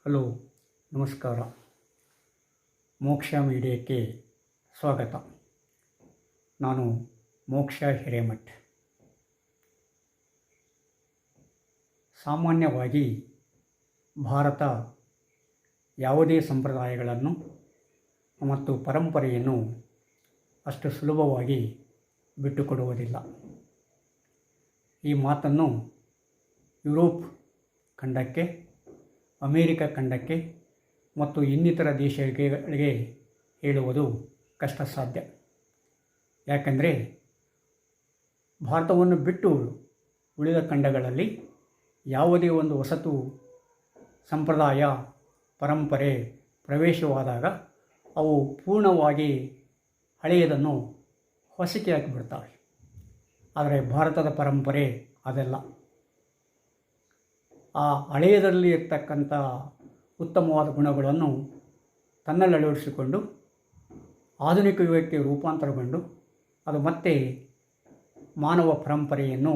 Hello, ನಮಸ್ಕಾರ. ಮೋಕ್ಷ ಮೀಡಿಯಾಕ್ಕೆ ಸ್ವಾಗತ. ನಾನು ಮೋಕ್ಷ ಹಿರೇಮಠ್. ಸಾಮಾನ್ಯವಾಗಿ ಭಾರತ ಯಾವುದೇ ಸಂಪ್ರದಾಯಗಳನ್ನು ಮತ್ತು ಪರಂಪರೆಯನ್ನು ಅಷ್ಟು ಸುಲಭವಾಗಿ ಬಿಟ್ಟುಕೊಡುವುದಿಲ್ಲ. ಈ ಮಾತನ್ನು ಯುರೋಪ್ ಖಂಡಕ್ಕೆ, ಅಮೇರಿಕ ಖಂಡಕ್ಕೆ ಮತ್ತು ಇನ್ನಿತರ ದೇಶಗಳಿಗೆ ಹೇಳುವುದು ಕಷ್ಟ ಸಾಧ್ಯ. ಯಾಕೆಂದರೆ ಭಾರತವನ್ನು ಬಿಟ್ಟು ಉಳಿದ ಖಂಡಗಳಲ್ಲಿ ಯಾವುದೇ ಒಂದು ಹೊಸತು ಸಂಪ್ರದಾಯ ಪರಂಪರೆ ಪ್ರವೇಶವಾದಾಗ ಅವು ಪೂರ್ಣವಾಗಿ ಹಳೆಯದನ್ನು ಹೊಸಕಿ ಹಾಕಿಬಿಡ್ತವೆ. ಆದರೆ ಭಾರತದ ಪರಂಪರೆ ಅದೆಲ್ಲ. ಆ ಹಳೆಯದರಲ್ಲಿ ಇರ್ತಕ್ಕಂಥ ಉತ್ತಮವಾದ ಗುಣಗಳನ್ನು ತನ್ನಲ್ಲಿ ಅಳವಡಿಸಿಕೊಂಡು ಆಧುನಿಕ ಯುಗಕ್ಕೆ ರೂಪಾಂತರಗೊಂಡು ಅದು ಮತ್ತೆ ಮಾನವ ಪರಂಪರೆಯನ್ನು,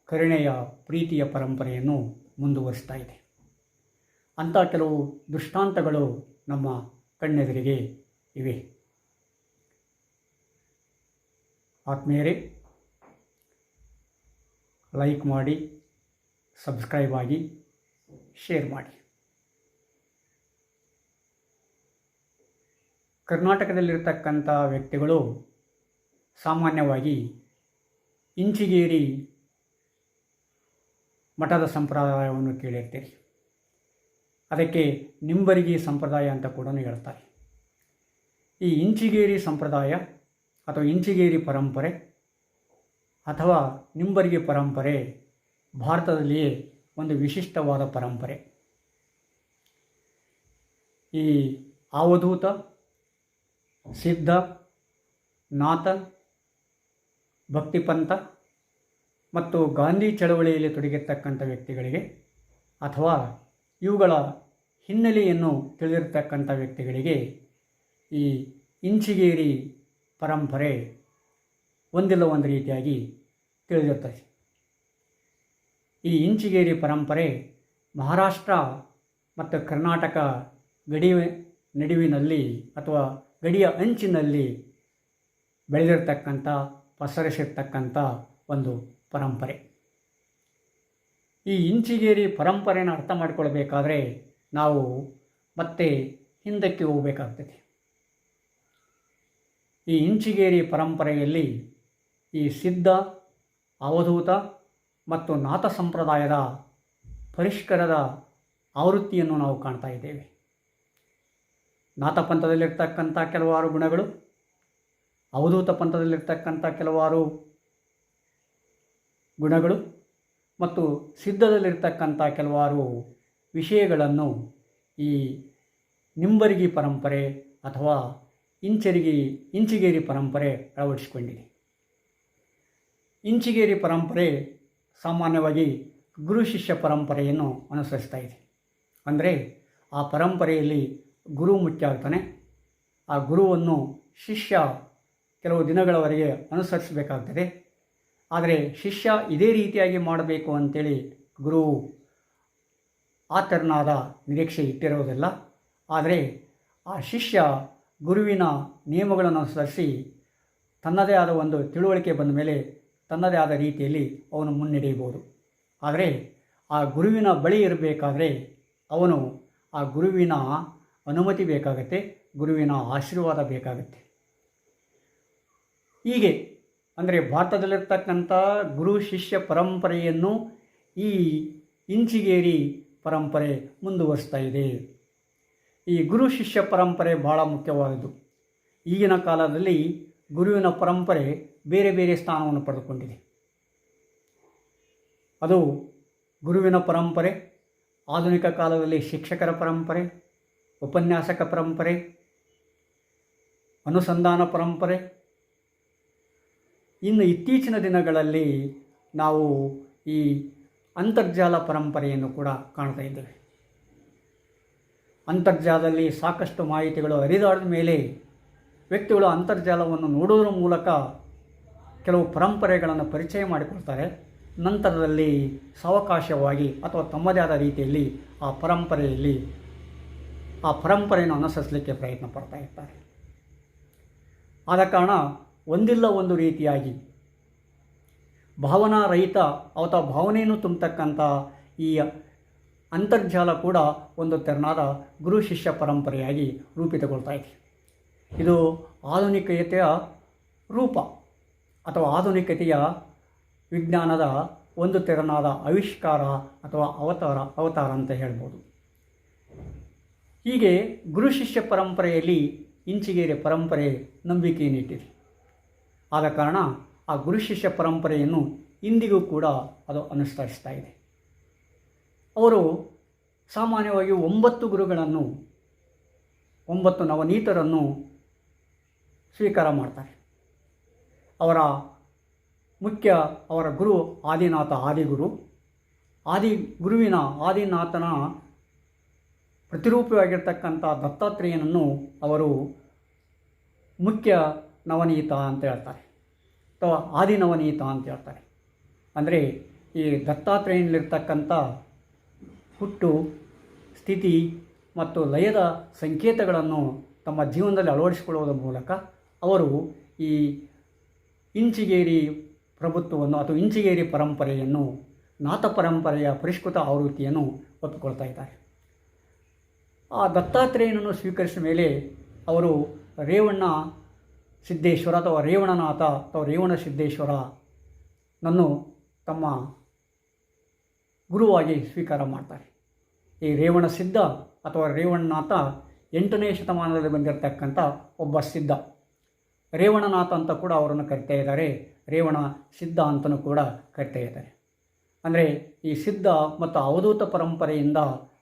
ಕರುಣೆಯ ಪ್ರೀತಿಯ ಪರಂಪರೆಯನ್ನು ಮುಂದುವರಿಸ್ತಾ ಇದೆ. ಅಂಥ ಕೆಲವು ದೃಷ್ಟಾಂತಗಳು ನಮ್ಮ ಕಣ್ಣೆದುರಿಗೆ ಇವೆ. ಆತ್ಮೀಯರೇ, ಲೈಕ್ ಮಾಡಿ, ಸಬ್ಸ್ಕ್ರೈಬ್ ಆಗಿ, ಶೇರ್ ಮಾಡಿ. ಕರ್ನಾಟಕದಲ್ಲಿರ್ತಕ್ಕಂಥ ವ್ಯಕ್ತಿಗಳು ಸಾಮಾನ್ಯವಾಗಿ ಇಂಚಿಗೇರಿ ಮಠದ ಸಂಪ್ರದಾಯವನ್ನು ಕೇಳಿರ್ತೀರಿ. ಅದಕ್ಕೆ ನಿಂಬರಿಗಿ ಸಂಪ್ರದಾಯ ಅಂತ ಕೂಡ ಹೇಳ್ತಾರೆ. ಈ ಇಂಚಿಗೇರಿ ಸಂಪ್ರದಾಯ ಅಥವಾ ಇಂಚಿಗೇರಿ ಪರಂಪರೆ ಅಥವಾ ನಿಂಬರಿಗಿ ಪರಂಪರೆ ಭಾರತದಲ್ಲಿಯೇ ಒಂದು ವಿಶಿಷ್ಟವಾದ ಪರಂಪರೆ. ಈ ಅವಧೂತ, ಸಿದ್ಧ, ನಾಥ, ಭಕ್ತಿಪಂಥ ಮತ್ತು ಗಾಂಧಿ ಚಳವಳಿಯಲ್ಲಿ ತೊಡಗಿರ್ತಕ್ಕಂಥ ವ್ಯಕ್ತಿಗಳಿಗೆ ಅಥವಾ ಇವುಗಳ ಹಿನ್ನೆಲೆಯನ್ನು ತಿಳಿದಿರ್ತಕ್ಕಂಥ ವ್ಯಕ್ತಿಗಳಿಗೆ ಈ ಇಂಚಿಗೇರಿ ಪರಂಪರೆ ಒಂದಿಲ್ಲ ಒಂದು ರೀತಿಯಾಗಿ ತಿಳಿದಿರ್ತದೆ. ಈ ಇಂಚಿಗೇರಿ ಪರಂಪರೆ ಮಹಾರಾಷ್ಟ್ರ ಮತ್ತು ಕರ್ನಾಟಕ ಗಡಿಯ ನಡುವಿನಲ್ಲಿ ಅಥವಾ ಗಡಿಯ ಅಂಚಿನಲ್ಲಿ ಬೆಳೆದಿರ್ತಕ್ಕಂಥ, ಪಸರಿಸಿರ್ತಕ್ಕಂಥ ಒಂದು ಪರಂಪರೆ. ಈ ಇಂಚಿಗೇರಿ ಪರಂಪರೆನ ಅರ್ಥ ಮಾಡಿಕೊಳ್ಬೇಕಾದ್ರೆ ನಾವು ಮತ್ತೆ ಹಿಂದಕ್ಕೆ ಹೋಗಬೇಕಾಗ್ತದೆ. ಈ ಇಂಚಿಗೇರಿ ಪರಂಪರೆಯಲ್ಲಿ ಈ ಸಿದ್ಧ, ಅವಧೂತ ಮತ್ತು ನಾಥ ಸಂಪ್ರದಾಯದ ಪರಿಷ್ಕರದ ಆವೃತ್ತಿಯನ್ನು ನಾವು ಕಾಣ್ತಾ ಇದ್ದೇವೆ. ನಾಥ ಪಂಥದಲ್ಲಿರ್ತಕ್ಕಂಥ ಕೆಲವಾರು ಗುಣಗಳು, ಅವಧೂತ ಪಂಥದಲ್ಲಿರ್ತಕ್ಕಂಥ ಕೆಲವಾರು ಗುಣಗಳು ಮತ್ತು ಸಿದ್ಧದಲ್ಲಿರ್ತಕ್ಕಂಥ ಕೆಲವಾರು ವಿಷಯಗಳನ್ನು ಈ ನಿಂಬರಿಗಿ ಪರಂಪರೆ ಅಥವಾ ಇಂಚಿಗೇರಿ ಪರಂಪರೆ ಅಳವಡಿಸಿಕೊಂಡಿದೆ. ಇಂಚಿಗೇರಿ ಪರಂಪರೆ ಸಾಮಾನ್ಯವಾಗಿ ಗುರು ಶಿಷ್ಯ ಪರಂಪರೆಯನ್ನು ಅನುಸರಿಸ್ತಾ ಇದೆ. ಅಂದರೆ ಆ ಪರಂಪರೆಯಲ್ಲಿ ಗುರು ಮುಖ್ಯ ಆಗ್ತಾನೆ. ಆ ಗುರುವನ್ನು ಶಿಷ್ಯ ಕೆಲವು ದಿನಗಳವರೆಗೆ ಅನುಸರಿಸಬೇಕಾಗ್ತದೆ. ಆದರೆ ಶಿಷ್ಯ ಇದೇ ರೀತಿಯಾಗಿ ಮಾಡಬೇಕು ಅಂತೇಳಿ ಗುರು ಆ ತೆರನಾದ ನಿರೀಕ್ಷೆ ಇಟ್ಟಿರೋದಿಲ್ಲ. ಆದರೆ ಆ ಶಿಷ್ಯ ಗುರುವಿನ ನಿಯಮಗಳನ್ನು ಅನುಸರಿಸಿ ತನ್ನದೇ ಆದ ಒಂದು ತಿಳುವಳಿಕೆ ಬಂದ ಮೇಲೆ ತನ್ನದೇ ಆದ ರೀತಿಯಲ್ಲಿ ಅವನು ಮುನ್ನಡೆಯಬಹುದು. ಆದರೆ ಆ ಗುರುವಿನ ಬಳಿ ಇರಬೇಕಾದ್ರೆ ಅವನು ಆ ಗುರುವಿನ ಅನುಮತಿ ಬೇಕಾಗತ್ತೆ, ಗುರುವಿನ ಆಶೀರ್ವಾದ ಬೇಕಾಗತ್ತೆ. ಹೀಗೆ ಅಂದರೆ ಭಾರತದಲ್ಲಿರ್ತಕ್ಕಂಥ ಗುರು ಶಿಷ್ಯ ಪರಂಪರೆಯನ್ನು ಈ ಇಂಚಿಗೇರಿ ಪರಂಪರೆ ಮುಂದುವರಿಸ್ತಾ ಇದೆ. ಈ ಗುರು ಶಿಷ್ಯ ಪರಂಪರೆ ಭಾಳ ಮುಖ್ಯವಾದದ್ದು. ಈಗಿನ ಕಾಲದಲ್ಲಿ ಗುರುವಿನ ಪರಂಪರೆ ಬೇರೆ ಬೇರೆ ಸ್ಥಾನವನ್ನು ಪಡೆದುಕೊಂಡಿದೆ. ಅದು ಗುರುವಿನ ಪರಂಪರೆ, ಆಧುನಿಕ ಕಾಲದಲ್ಲಿ ಶಿಕ್ಷಕರ ಪರಂಪರೆ, ಉಪನ್ಯಾಸಕ ಪರಂಪರೆ, ಅನುಸಂಧಾನ ಪರಂಪರೆ. ಇನ್ನು ಇತ್ತೀಚಿನ ದಿನಗಳಲ್ಲಿ ನಾವು ಈ ಅಂತರ್ಜಾಲ ಪರಂಪರೆಯನ್ನು ಕೂಡ ಕಾಣ್ತಾ ಇದ್ದೇವೆ. ಅಂತರ್ಜಾಲದಲ್ಲಿ ಸಾಕಷ್ಟು ಮಾಹಿತಿಗಳು ಹರಿದಾಡಿದ ಮೇಲೆ ವ್ಯಕ್ತಿಗಳು ಅಂತರ್ಜಾಲವನ್ನು ನೋಡುವುದರ ಮೂಲಕ ಕೆಲವು ಪರಂಪರೆಗಳನ್ನು ಪರಿಚಯ ಮಾಡಿಕೊಳ್ತಾರೆ. ನಂತರದಲ್ಲಿ ಸಾವಕಾಶವಾಗಿ ಅಥವಾ ತಮ್ಮದೇ ಆದ ರೀತಿಯಲ್ಲಿ ಆ ಪರಂಪರೆಯನ್ನು ಅನುಸರಿಸಲಿಕ್ಕೆ ಪ್ರಯತ್ನ ಪಡ್ತಾ ಇರ್ತಾರೆ. ಆದ ಕಾರಣ ಒಂದಿಲ್ಲ ಒಂದು ರೀತಿಯಾಗಿ ಭಾವನಾ ರಹಿತ ಅಥವಾ ಭಾವನೆಯನ್ನು ತುಂಬತಕ್ಕಂಥ ಈ ಅಂತರ್ಜಾಲ ಕೂಡ ಒಂದು ತೆರನಾದ ಗುರು ಶಿಷ್ಯ ಪರಂಪರೆಯಾಗಿ ರೂಪಿತಗೊಳ್ತಾ ಇದೆ. ಇದು ಆಧುನಿಕತೆಯ ರೂಪ ಅಥವಾ ಆಧುನಿಕತೆಯ ವಿಜ್ಞಾನದ ಒಂದು ತೆರನಾದ ಆವಿಷ್ಕಾರ ಅಥವಾ ಅವತಾರ ಅಂತ ಹೇಳ್ಬೋದು. ಹೀಗೆ ಗುರು ಶಿಷ್ಯ ಪರಂಪರೆಯಲ್ಲಿ ಇಂಚಿಗೇರಿ ಪರಂಪರೆ ನಂಬಿಕೆಯನ್ನಿಟ್ಟಿದೆ. ಆದ ಕಾರಣ ಆ ಗುರು ಶಿಷ್ಯ ಪರಂಪರೆಯನ್ನು ಇಂದಿಗೂ ಕೂಡ ಅದು ಅನುಸರಿಸ್ತಾ ಇದೆ. ಅವರು ಸಾಮಾನ್ಯವಾಗಿ 9 ಗುರುಗಳನ್ನು 9 ನವನೀತರನ್ನು ಸ್ವೀಕಾರ ಮಾಡ್ತಾರೆ. ಅವರ ಗುರು ಆದಿನಾಥ ಆದಿಗುರು. ಗುರುವಿನ ಆದಿನಾಥನ ಪ್ರತಿರೂಪವಾಗಿರ್ತಕ್ಕಂಥ ದತ್ತಾತ್ರೇಯನನ್ನು ಅವರು ಮುಖ್ಯ ನವನೀತ ಅಂತ ಹೇಳ್ತಾರೆ ಅಥವಾ ಆದಿನವನೀತ ಅಂತ ಹೇಳ್ತಾರೆ. ಅಂದರೆ ಈ ದತ್ತಾತ್ರೇಯನಲ್ಲಿರ್ತಕ್ಕಂಥ ಹುಟ್ಟು, ಸ್ಥಿತಿ ಮತ್ತು ಲಯದ ಸಂಕೇತಗಳನ್ನು ತಮ್ಮ ಜೀವನದಲ್ಲಿ ಅಳವಡಿಸಿಕೊಳ್ಳುವುದರ ಮೂಲಕ ಅವರು ಈ ಇಂಚಿಗೇರಿ ಪ್ರಭುತ್ವವನ್ನು ಅಥವಾ ಇಂಚಿಗೇರಿ ಪರಂಪರೆಯನ್ನು, ನಾಥ ಪರಂಪರೆಯ ಪರಿಷ್ಕೃತ ಆವೃತ್ತಿಯನ್ನು ಒಪ್ಪಿಕೊಳ್ತಾ ಇದ್ದಾರೆ. ಆ ದತ್ತಾತ್ರೇಯನನ್ನು ಸ್ವೀಕರಿಸಿದ ಮೇಲೆ ಅವರು ರೇವಣ ಸಿದ್ದೇಶ್ವರ ಅಥವಾ ರೇವಣನಾಥ ಅಥವಾ ರೇವಣ ಸಿದ್ದೇಶ್ವರನನ್ನು ತಮ್ಮ ಗುರುವಾಗಿ ಸ್ವೀಕಾರ ಮಾಡ್ತಾರೆ. ಈ ರೇವಣ ಸಿದ್ಧ ಅಥವಾ ರೇವಣನಾಥ 8ನೇ ಶತಮಾನದಲ್ಲಿ ಬಂದಿರತಕ್ಕಂಥ ಒಬ್ಬ ಸಿದ್ಧ. ರೇವಣನಾಥ ಅಂತ ಕೂಡ ಅವರನ್ನು ಕರಿತಾ ಇದ್ದಾರೆ, ರೇವಣ ಸಿದ್ಧ ಅಂತಲೂ ಕೂಡ ಕರಿತಾ ಇದ್ದಾರೆ. ಅಂದರೆ ಈ ಸಿದ್ಧ ಮತ್ತು ಅವಧೂತ ಪರಂಪರೆಯಿಂದ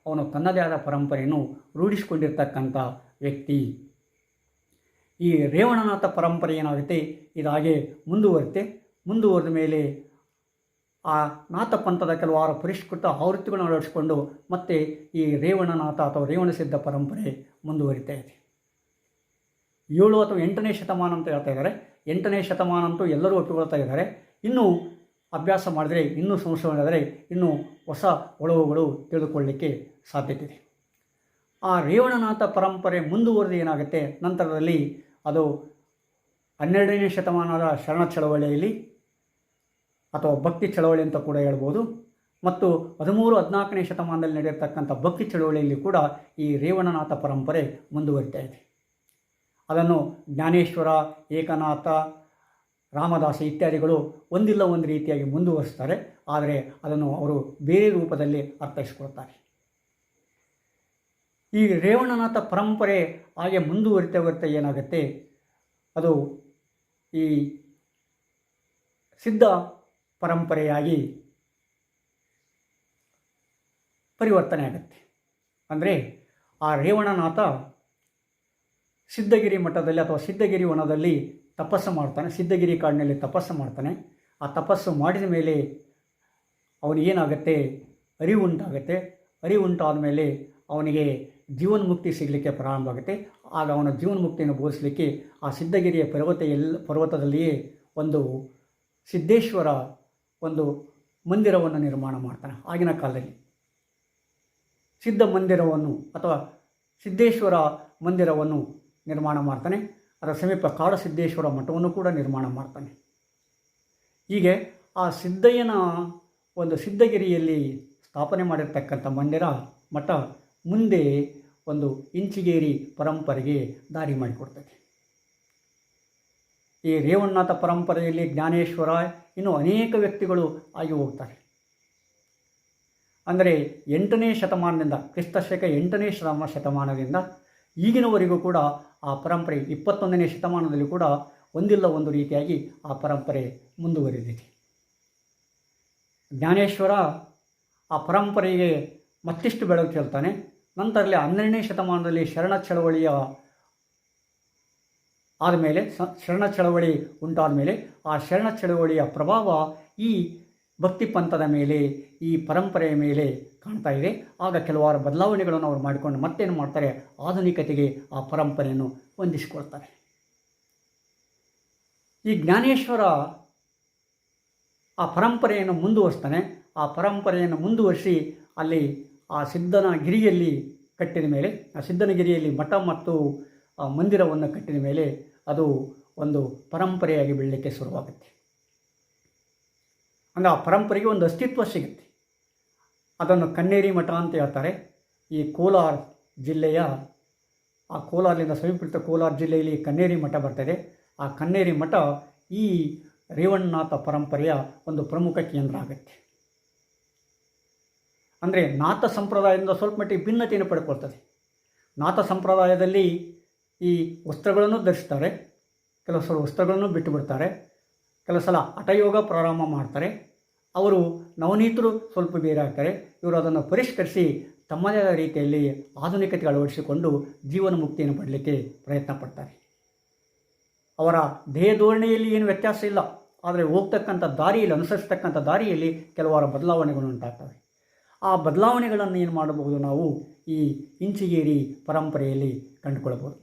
ಅವನು ತನ್ನದೇ ಆದ ಪರಂಪರೆಯನ್ನು ರೂಢಿಸಿಕೊಂಡಿರ್ತಕ್ಕಂಥ ವ್ಯಕ್ತಿ. ಈ ರೇವಣನಾಥ ಪರಂಪರೆ ಏನಾಗುತ್ತೆ, ಇದಾಗೆ ಮುಂದುವರೆದ ಮೇಲೆ ಆ ನಾಥ ಪಂಥದ ಕೆಲವಾರು ಪರಿಷ್ಕೃತ ಆವೃತ್ತಿಗಳನ್ನು ಅಳವಡಿಸಿಕೊಂಡು ಮತ್ತೆ ಈ ರೇವಣನಾಥ ಅಥವಾ ರೇವಣಸಿದ್ಧ ಪರಂಪರೆ ಮುಂದುವರಿತಾ ಇದೆ. 7 ಅಥವಾ 8ನೇ ಶತಮಾನ ಅಂತ ಹೇಳ್ತಾ ಇದ್ದಾರೆ. 8ನೇ ಶತಮಾನ ಅಂತೂ ಎಲ್ಲರೂ ಒಪ್ಪಿಕೊಳ್ತಾ ಇದ್ದಾರೆ. ಇನ್ನೂ ಅಭ್ಯಾಸ ಮಾಡಿದರೆ, ಇನ್ನೂ ಸಂಶೋಧನೆ ಮಾಡಿದರೆ ಇನ್ನೂ ಹೊಸ ಒಳವುಗಳು ತಿಳಿದುಕೊಳ್ಳಲಿಕ್ಕೆ ಸಾಧ್ಯತೆ ಇದೆ. ಆ ರೇವಣನಾಥ ಪರಂಪರೆ ಮುಂದುವರೆದು ಏನಾಗುತ್ತೆ, ನಂತರದಲ್ಲಿ ಅದು 12ನೇ ಶತಮಾನದ ಶರಣ ಚಳವಳಿಯಲ್ಲಿ ಅಥವಾ ಭಕ್ತಿ ಚಳವಳಿ ಅಂತ ಕೂಡ ಹೇಳ್ಬೋದು, ಮತ್ತು 13-14ನೇ ಶತಮಾನದಲ್ಲಿ ನಡೆಯತಕ್ಕಂಥ ಭಕ್ತಿ ಚಳವಳಿಯಲ್ಲಿ ಕೂಡ ಈ ರೇವಣನಾಥ ಪರಂಪರೆ ಮುಂದುವರಿತಾ ಇದೆ. ಅದನ್ನು ಜ್ಞಾನೇಶ್ವರ, ಏಕನಾಥ, ರಾಮದಾಸ ಇತ್ಯಾದಿಗಳು ಒಂದಿಲ್ಲ ಒಂದು ರೀತಿಯಾಗಿ ಮುಂದುವರಿಸ್ತಾರೆ. ಆದರೆ ಅದನ್ನು ಅವರು ಬೇರೆ ರೂಪದಲ್ಲಿ ಅರ್ಥೈಸಿಕೊಳ್ತಾರೆ. ಈ ರೇವಣನಾಥ ಪರಂಪರೆ ಹಾಗೆ ಮುಂದುವರಿತಾ ಏನಾಗುತ್ತೆ, ಅದು ಈ ಸಿದ್ಧ ಪರಂಪರೆಯಾಗಿ ಪರಿವರ್ತನೆ ಆಗುತ್ತೆ. ಅಂದರೆ ಆ ರೇವಣನಾಥ ಸಿದ್ಧಗಿರಿ ಮಠದಲ್ಲಿ ಅಥವಾ ಸಿದ್ಧಗಿರಿ ವನದಲ್ಲಿ ತಪಸ್ಸು ಮಾಡ್ತಾನೆ, ಸಿದ್ಧಗಿರಿ ಕಾಡಿನಲ್ಲಿ ತಪಸ್ಸು ಮಾಡ್ತಾನೆ. ಆ ತಪಸ್ಸು ಮಾಡಿದ ಮೇಲೆ ಅವನಿಗೇನಾಗುತ್ತೆ, ಅರಿವುಂಟಾದ ಮೇಲೆ ಅವನಿಗೆ ಜೀವನ್ಮುಕ್ತಿ ಸಿಗಲಿಕ್ಕೆ ಪ್ರಾರಂಭ ಆಗುತ್ತೆ. ಆಗ ಅವನ ಜೀವನ್ಮುಕ್ತಿಯನ್ನು ಬೋಧಿಸಲಿಕ್ಕೆ ಆ ಸಿದ್ಧಗಿರಿಯ ಪರ್ವತದಲ್ಲಿಯೇ ಒಂದು ಸಿದ್ದೇಶ್ವರ ಒಂದು ಮಂದಿರವನ್ನು ನಿರ್ಮಾಣ ಮಾಡ್ತಾನೆ. ಆಗಿನ ಕಾಲದಲ್ಲಿ ಸಿದ್ಧ ಮಂದಿರವನ್ನು ಅಥವಾ ಸಿದ್ದೇಶ್ವರ ಮಂದಿರವನ್ನು ನಿರ್ಮಾಣ ಮಾಡ್ತಾನೆ. ಅದರ ಸಮೀಪ ಕಾಡಸಿದ್ದೇಶ್ವರ ಮಠವನ್ನು ಕೂಡ ನಿರ್ಮಾಣ ಮಾಡ್ತಾನೆ. ಹೀಗೆ ಆ ಸಿದ್ದಯ್ಯನ ಒಂದು ಸಿದ್ಧಗಿರಿಯಲ್ಲಿ ಸ್ಥಾಪನೆ ಮಾಡಿರ್ತಕ್ಕಂಥ ಮಠ ಮುಂದೆ ಒಂದು ಇಂಚಿಗೇರಿ ಪರಂಪರೆಗೆ ದಾರಿ ಮಾಡಿಕೊಡ್ತದೆ. ಈ ರೇವಣನಾಥ ಪರಂಪರೆಯಲ್ಲಿ ಜ್ಞಾನೇಶ್ವರ ಇನ್ನೂ ಅನೇಕ ವ್ಯಕ್ತಿಗಳು ಆಗಿ ಹೋಗ್ತಾರೆ. ಅಂದರೆ 8ನೇ ಶತಮಾನದಿಂದ, ಕ್ರಿಸ್ತಶಕ 8ನೇ ಶತಮಾನದಿಂದ ಈಗಿನವರೆಗೂ ಕೂಡ ಆ ಪರಂಪರೆ 21ನೇ ಶತಮಾನದಲ್ಲಿ ಕೂಡ ಒಂದಿಲ್ಲ ಒಂದು ರೀತಿಯಾಗಿ ಆ ಪರಂಪರೆ ಮುಂದುವರಿದಿದೆ. ಜ್ಞಾನೇಶ್ವರ ಆ ಪರಂಪರೆಗೆ ಮತ್ತಿಷ್ಟು ಬೆಳಕು ಚೆಲ್ತಾನೆ. ನಂತರದಲ್ಲಿ 12ನೇ ಶತಮಾನದಲ್ಲಿ ಶರಣ ಚಳವಳಿ ಉಂಟಾದ ಮೇಲೆ ಆ ಶರಣ ಚಳವಳಿಯ ಪ್ರಭಾವ ಈ ಭಕ್ತಿ ಪಂಥದ ಮೇಲೆ, ಈ ಪರಂಪರೆಯ ಮೇಲೆ ಕಾಣ್ತಾ ಇದೆ. ಆಗ ಕೆಲವಾರು ಬದಲಾವಣೆಗಳನ್ನು ಅವರು ಮಾಡಿಕೊಂಡು ಮತ್ತೇನು ಮಾಡ್ತಾರೆ, ಆಧುನಿಕತೆಗೆ ಆ ಪರಂಪರೆಯನ್ನು ಹೊಂದಿಸಿಕೊಳ್ತಾರೆ. ಈ ಜ್ಞಾನೇಶ್ವರ ಆ ಪರಂಪರೆಯನ್ನು ಮುಂದುವರಿಸ್ತಾನೆ. ಆ ಪರಂಪರೆಯನ್ನು ಮುಂದುವರಿಸಿ ಅಲ್ಲಿ ಆ ಸಿದ್ಧನ ಗಿರಿಯಲ್ಲಿ ಕಟ್ಟಿದ ಮೇಲೆ, ಆ ಸಿದ್ಧನಗಿರಿಯಲ್ಲಿ ಮಠ ಮತ್ತು ಮಂದಿರವನ್ನು ಕಟ್ಟಿದ ಮೇಲೆ ಅದು ಒಂದು ಪರಂಪರೆಯಾಗಿ ಬೆಳಲಿಕ್ಕೆ ಶುರುವಾಗುತ್ತೆ. ಅಂದರೆ ಆ ಪರಂಪರೆಗೆ ಒಂದು ಅಸ್ತಿತ್ವ ಸಿಗುತ್ತೆ. ಅದನ್ನು ಕನ್ನೇರಿ ಮಠ ಅಂತ ಹೇಳ್ತಾರೆ. ಈ ಕೋಲಾರ ಜಿಲ್ಲೆಯ, ಆ ಕೋಲಾರದಿಂದ ಸಮೀಪಿತ ಕೋಲಾರ ಜಿಲ್ಲೆಯಲ್ಲಿ ಕನ್ನೇರಿ ಮಠ ಬರ್ತದೆ. ಆ ಕನ್ನೇರಿ ಮಠ ಈ ರೇವಣನಾಥ ಪರಂಪರೆಯ ಒಂದು ಪ್ರಮುಖ ಕೇಂದ್ರ ಆಗುತ್ತೆ. ಅಂದರೆ ನಾಥ ಸಂಪ್ರದಾಯದಿಂದ ಸ್ವಲ್ಪ ಮಟ್ಟಿಗೆ ಭಿನ್ನತೆಯನ್ನು ಪಡ್ಕೊಳ್ತದೆ. ನಾಥ ಸಂಪ್ರದಾಯದಲ್ಲಿ ಈ ವಸ್ತ್ರಗಳನ್ನು ಧರಿಸ್ತಾರೆ, ಕೆಲವು ಸಲ ವಸ್ತ್ರಗಳನ್ನು ಬಿಟ್ಟು ಬಿಡ್ತಾರೆ, ಕೆಲವು ಸಲ ಹಠಯೋಗ ಪ್ರಾರಂಭ ಮಾಡ್ತಾರೆ. ಅವರು ನವನೀತರು ಸ್ವಲ್ಪ ಬೇರೆ ಆಗ್ತಾರೆ. ಇವರು ಅದನ್ನು ಪರಿಷ್ಕರಿಸಿ ತಮ್ಮದೇ ಆದ ರೀತಿಯಲ್ಲಿ ಆಧುನಿಕತೆಗೆ ಅಳವಡಿಸಿಕೊಂಡು ಜೀವನ ಮುಕ್ತಿಯನ್ನು ಪಡಲಿಕ್ಕೆ ಪ್ರಯತ್ನ ಪಡ್ತಾರೆ. ಅವರ ದೇಹ ಧೋರಣೆಯಲ್ಲಿ ಏನು ವ್ಯತ್ಯಾಸ ಇಲ್ಲ, ಆದರೆ ಹೋಗ್ತಕ್ಕಂಥ ದಾರಿಯಲ್ಲಿ, ಅನುಸರಿಸ್ತಕ್ಕಂಥ ದಾರಿಯಲ್ಲಿ ಕೆಲವಾರು ಬದಲಾವಣೆಗಳು ಉಂಟಾಗ್ತವೆ. ಆ ಬದಲಾವಣೆಗಳನ್ನು ಏನು ಮಾಡಬಹುದು, ನಾವು ಈ ಇಂಚಿಗೇರಿ ಪರಂಪರೆಯಲ್ಲಿ ಕಂಡುಕೊಳ್ಬೋದು.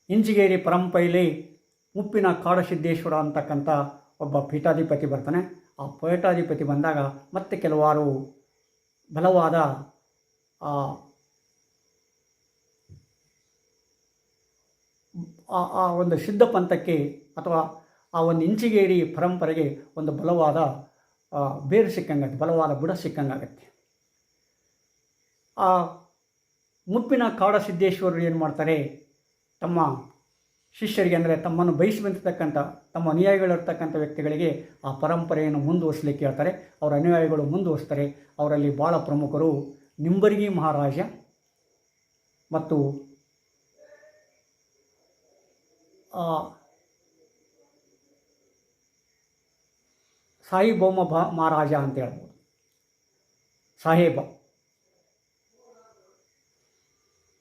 ಇಂಚಿಗೇರಿ ಪರಂಪರೆಯಲ್ಲಿ ಮುಪ್ಪಿನ ಕಾಡಸಿದ್ದೇಶ್ವರ ಅಂತಕ್ಕಂಥ ಒಬ್ಬ ಪೀಠಾಧಿಪತಿ ಬರ್ತಾನೆ. ಆ ಪೀಠಾಧಿಪತಿ ಬಂದಾಗ ಮತ್ತೆ ಕೆಲವಾರು ಬಲವಾದ ಆ ಒಂದು ಸಿದ್ಧ ಪಂಥಕ್ಕೆ ಅಥವಾ ಆ ಒಂದು ಇಂಚಿಗೇರಿ ಪರಂಪರೆಗೆ ಒಂದು ಬಲವಾದ ಬೇರು ಸಿಕ್ಕಂಗಾಗುತ್ತೆ, ಬಲವಾದ ಬುಡ ಸಿಕ್ಕಂಗಾಗತ್ತೆ. ಆ ಮುಪ್ಪಿನ ಕಾಡಸಿದ್ದೇಶ್ವರರು ಏನು ಮಾಡ್ತಾರೆ, ತಮ್ಮ ಶಿಷ್ಯರಿಗೆ, ಅಂದರೆ ತಮ್ಮನ್ನು ಬಯಸಿ ಬಂದಿರತಕ್ಕಂಥ ತಮ್ಮ ಅನುಯಾಯಿಗಳಿರ್ತಕ್ಕಂಥ ವ್ಯಕ್ತಿಗಳಿಗೆ ಆ ಪರಂಪರೆಯನ್ನು ಮುಂದುವರಿಸಲಿಕ್ಕೆ ಹೇಳ್ತಾರೆ. ಅವರ ಅನುಯಾಯಿಗಳು ಮುಂದುವರಿಸ್ತಾರೆ. ಅವರಲ್ಲಿ ಭಾಳ ಪ್ರಮುಖರು ನಿಂಬರ್ಗಿ ಮಹಾರಾಜ ಮತ್ತು ಸಾಯಿಬೊಮ್ಮ ಮಹಾರಾಜ ಅಂತ ಹೇಳ್ಬೋದು. ಸಾಹೇಬ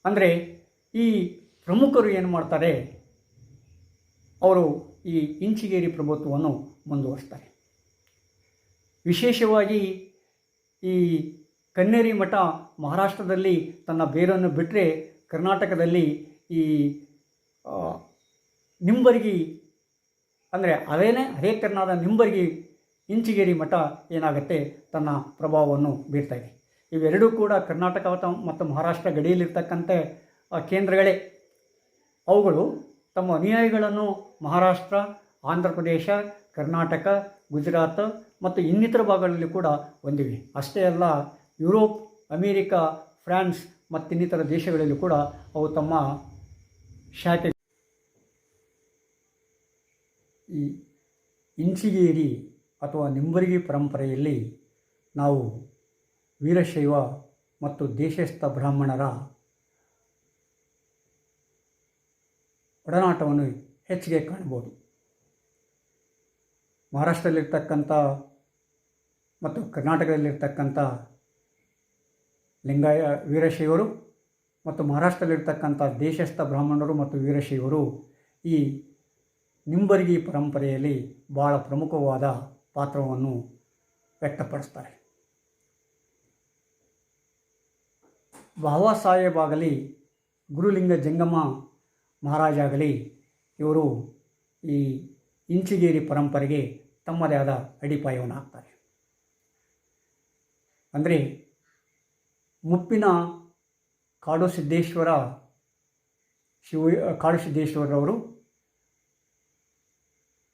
ಅಂದರೆ ಈ ಪ್ರಮುಖರು ಏನು ಮಾಡ್ತಾರೆ, ಅವರು ಈ ಇಂಚಿಗೇರಿ ಪ್ರಭುತ್ವವನ್ನು ಮುಂದುವರಿಸ್ತಾರೆ. ವಿಶೇಷವಾಗಿ ಈ ಕನ್ನೇರಿ ಮಠ ಮಹಾರಾಷ್ಟ್ರದಲ್ಲಿ ತನ್ನ ಬೇರನ್ನು ಬಿಟ್ಟರೆ, ಕರ್ನಾಟಕದಲ್ಲಿ ಈ ನಿಂಬರ್ಗಿ ಅಂದರೆ ಅದೇ ತೆರನಾದ ನಿಂಬರ್ಗಿ ಇಂಚಿಗೇರಿ ಮಠ ಏನಾಗುತ್ತೆ, ತನ್ನ ಪ್ರಭಾವವನ್ನು ಬೀರ್ತಾ ಇದೆ. ಇವೆರಡೂ ಕೂಡ ಕರ್ನಾಟಕ ಮತ್ತು ಮಹಾರಾಷ್ಟ್ರ ಗಡಿಯಲ್ಲಿರ್ತಕ್ಕಂಥ ಕೇಂದ್ರಗಳೇ. ಅವುಗಳು ತಮ್ಮ ಅನುಯಾಯಿಗಳನ್ನು ಮಹಾರಾಷ್ಟ್ರ, ಆಂಧ್ರ ಪ್ರದೇಶ, ಕರ್ನಾಟಕ, ಗುಜರಾತ್ ಮತ್ತು ಇನ್ನಿತರ ಭಾಗಗಳಲ್ಲಿ ಕೂಡ ಹೊಂದಿವೆ. ಅಷ್ಟೇ ಅಲ್ಲ, ಯುರೋಪ್, ಅಮೇರಿಕಾ, ಫ್ರಾನ್ಸ್ ಮತ್ತು ಇನ್ನಿತರ ದೇಶಗಳಲ್ಲಿ ಕೂಡ ಅವು ತಮ್ಮ ಶಾಖೆ. ಈ ಇಂಚಿಗೇರಿ ಅಥವಾ ನಿಂಬರ್ಗಿ ಪರಂಪರೆಯಲ್ಲಿ ನಾವು ವೀರಶೈವ ಮತ್ತು ದೇಶಸ್ಥ ಬ್ರಾಹ್ಮಣರ ಒಡನಾಟವನ್ನು ಹೆಚ್ಚಿಗೆ ಕಾಣ್ಬೋದು. ಮಹಾರಾಷ್ಟ್ರದಲ್ಲಿರ್ತಕ್ಕಂಥ ಮತ್ತು ಕರ್ನಾಟಕದಲ್ಲಿರ್ತಕ್ಕಂಥ ವೀರಶೈವರು ಮತ್ತು ಮಹಾರಾಷ್ಟ್ರದಲ್ಲಿರ್ತಕ್ಕಂಥ ದೇಶಸ್ಥ ಬ್ರಾಹ್ಮಣರು ಮತ್ತು ವೀರಶೈವರು ಈ ನಿಂಬರ್ಗಿ ಪರಂಪರೆಯಲ್ಲಿ ಭಾಳ ಪ್ರಮುಖವಾದ ಪಾತ್ರವನ್ನು ವ್ಯಕ್ತಪಡಿಸ್ತಾರೆ. ಬಾಬಾ ಸಾಹೇಬ್ ಆಗಲಿ, ಗುರುಲಿಂಗ ಜಂಗಮ ಮಹಾರಾಜ ಆಗಲಿ, ಇವರು ಈ ಇಂಚಿಗೇರಿ ಪರಂಪರೆಗೆ ತಮ್ಮದೇ ಆದ ಅಡಿಪಾಯವನ್ನು ಹಾಕ್ತಾರೆ. ಅಂದರೆ ಮುಪ್ಪಿನ ಕಾಡುಸಿದ್ದೇಶ್ವರರವರು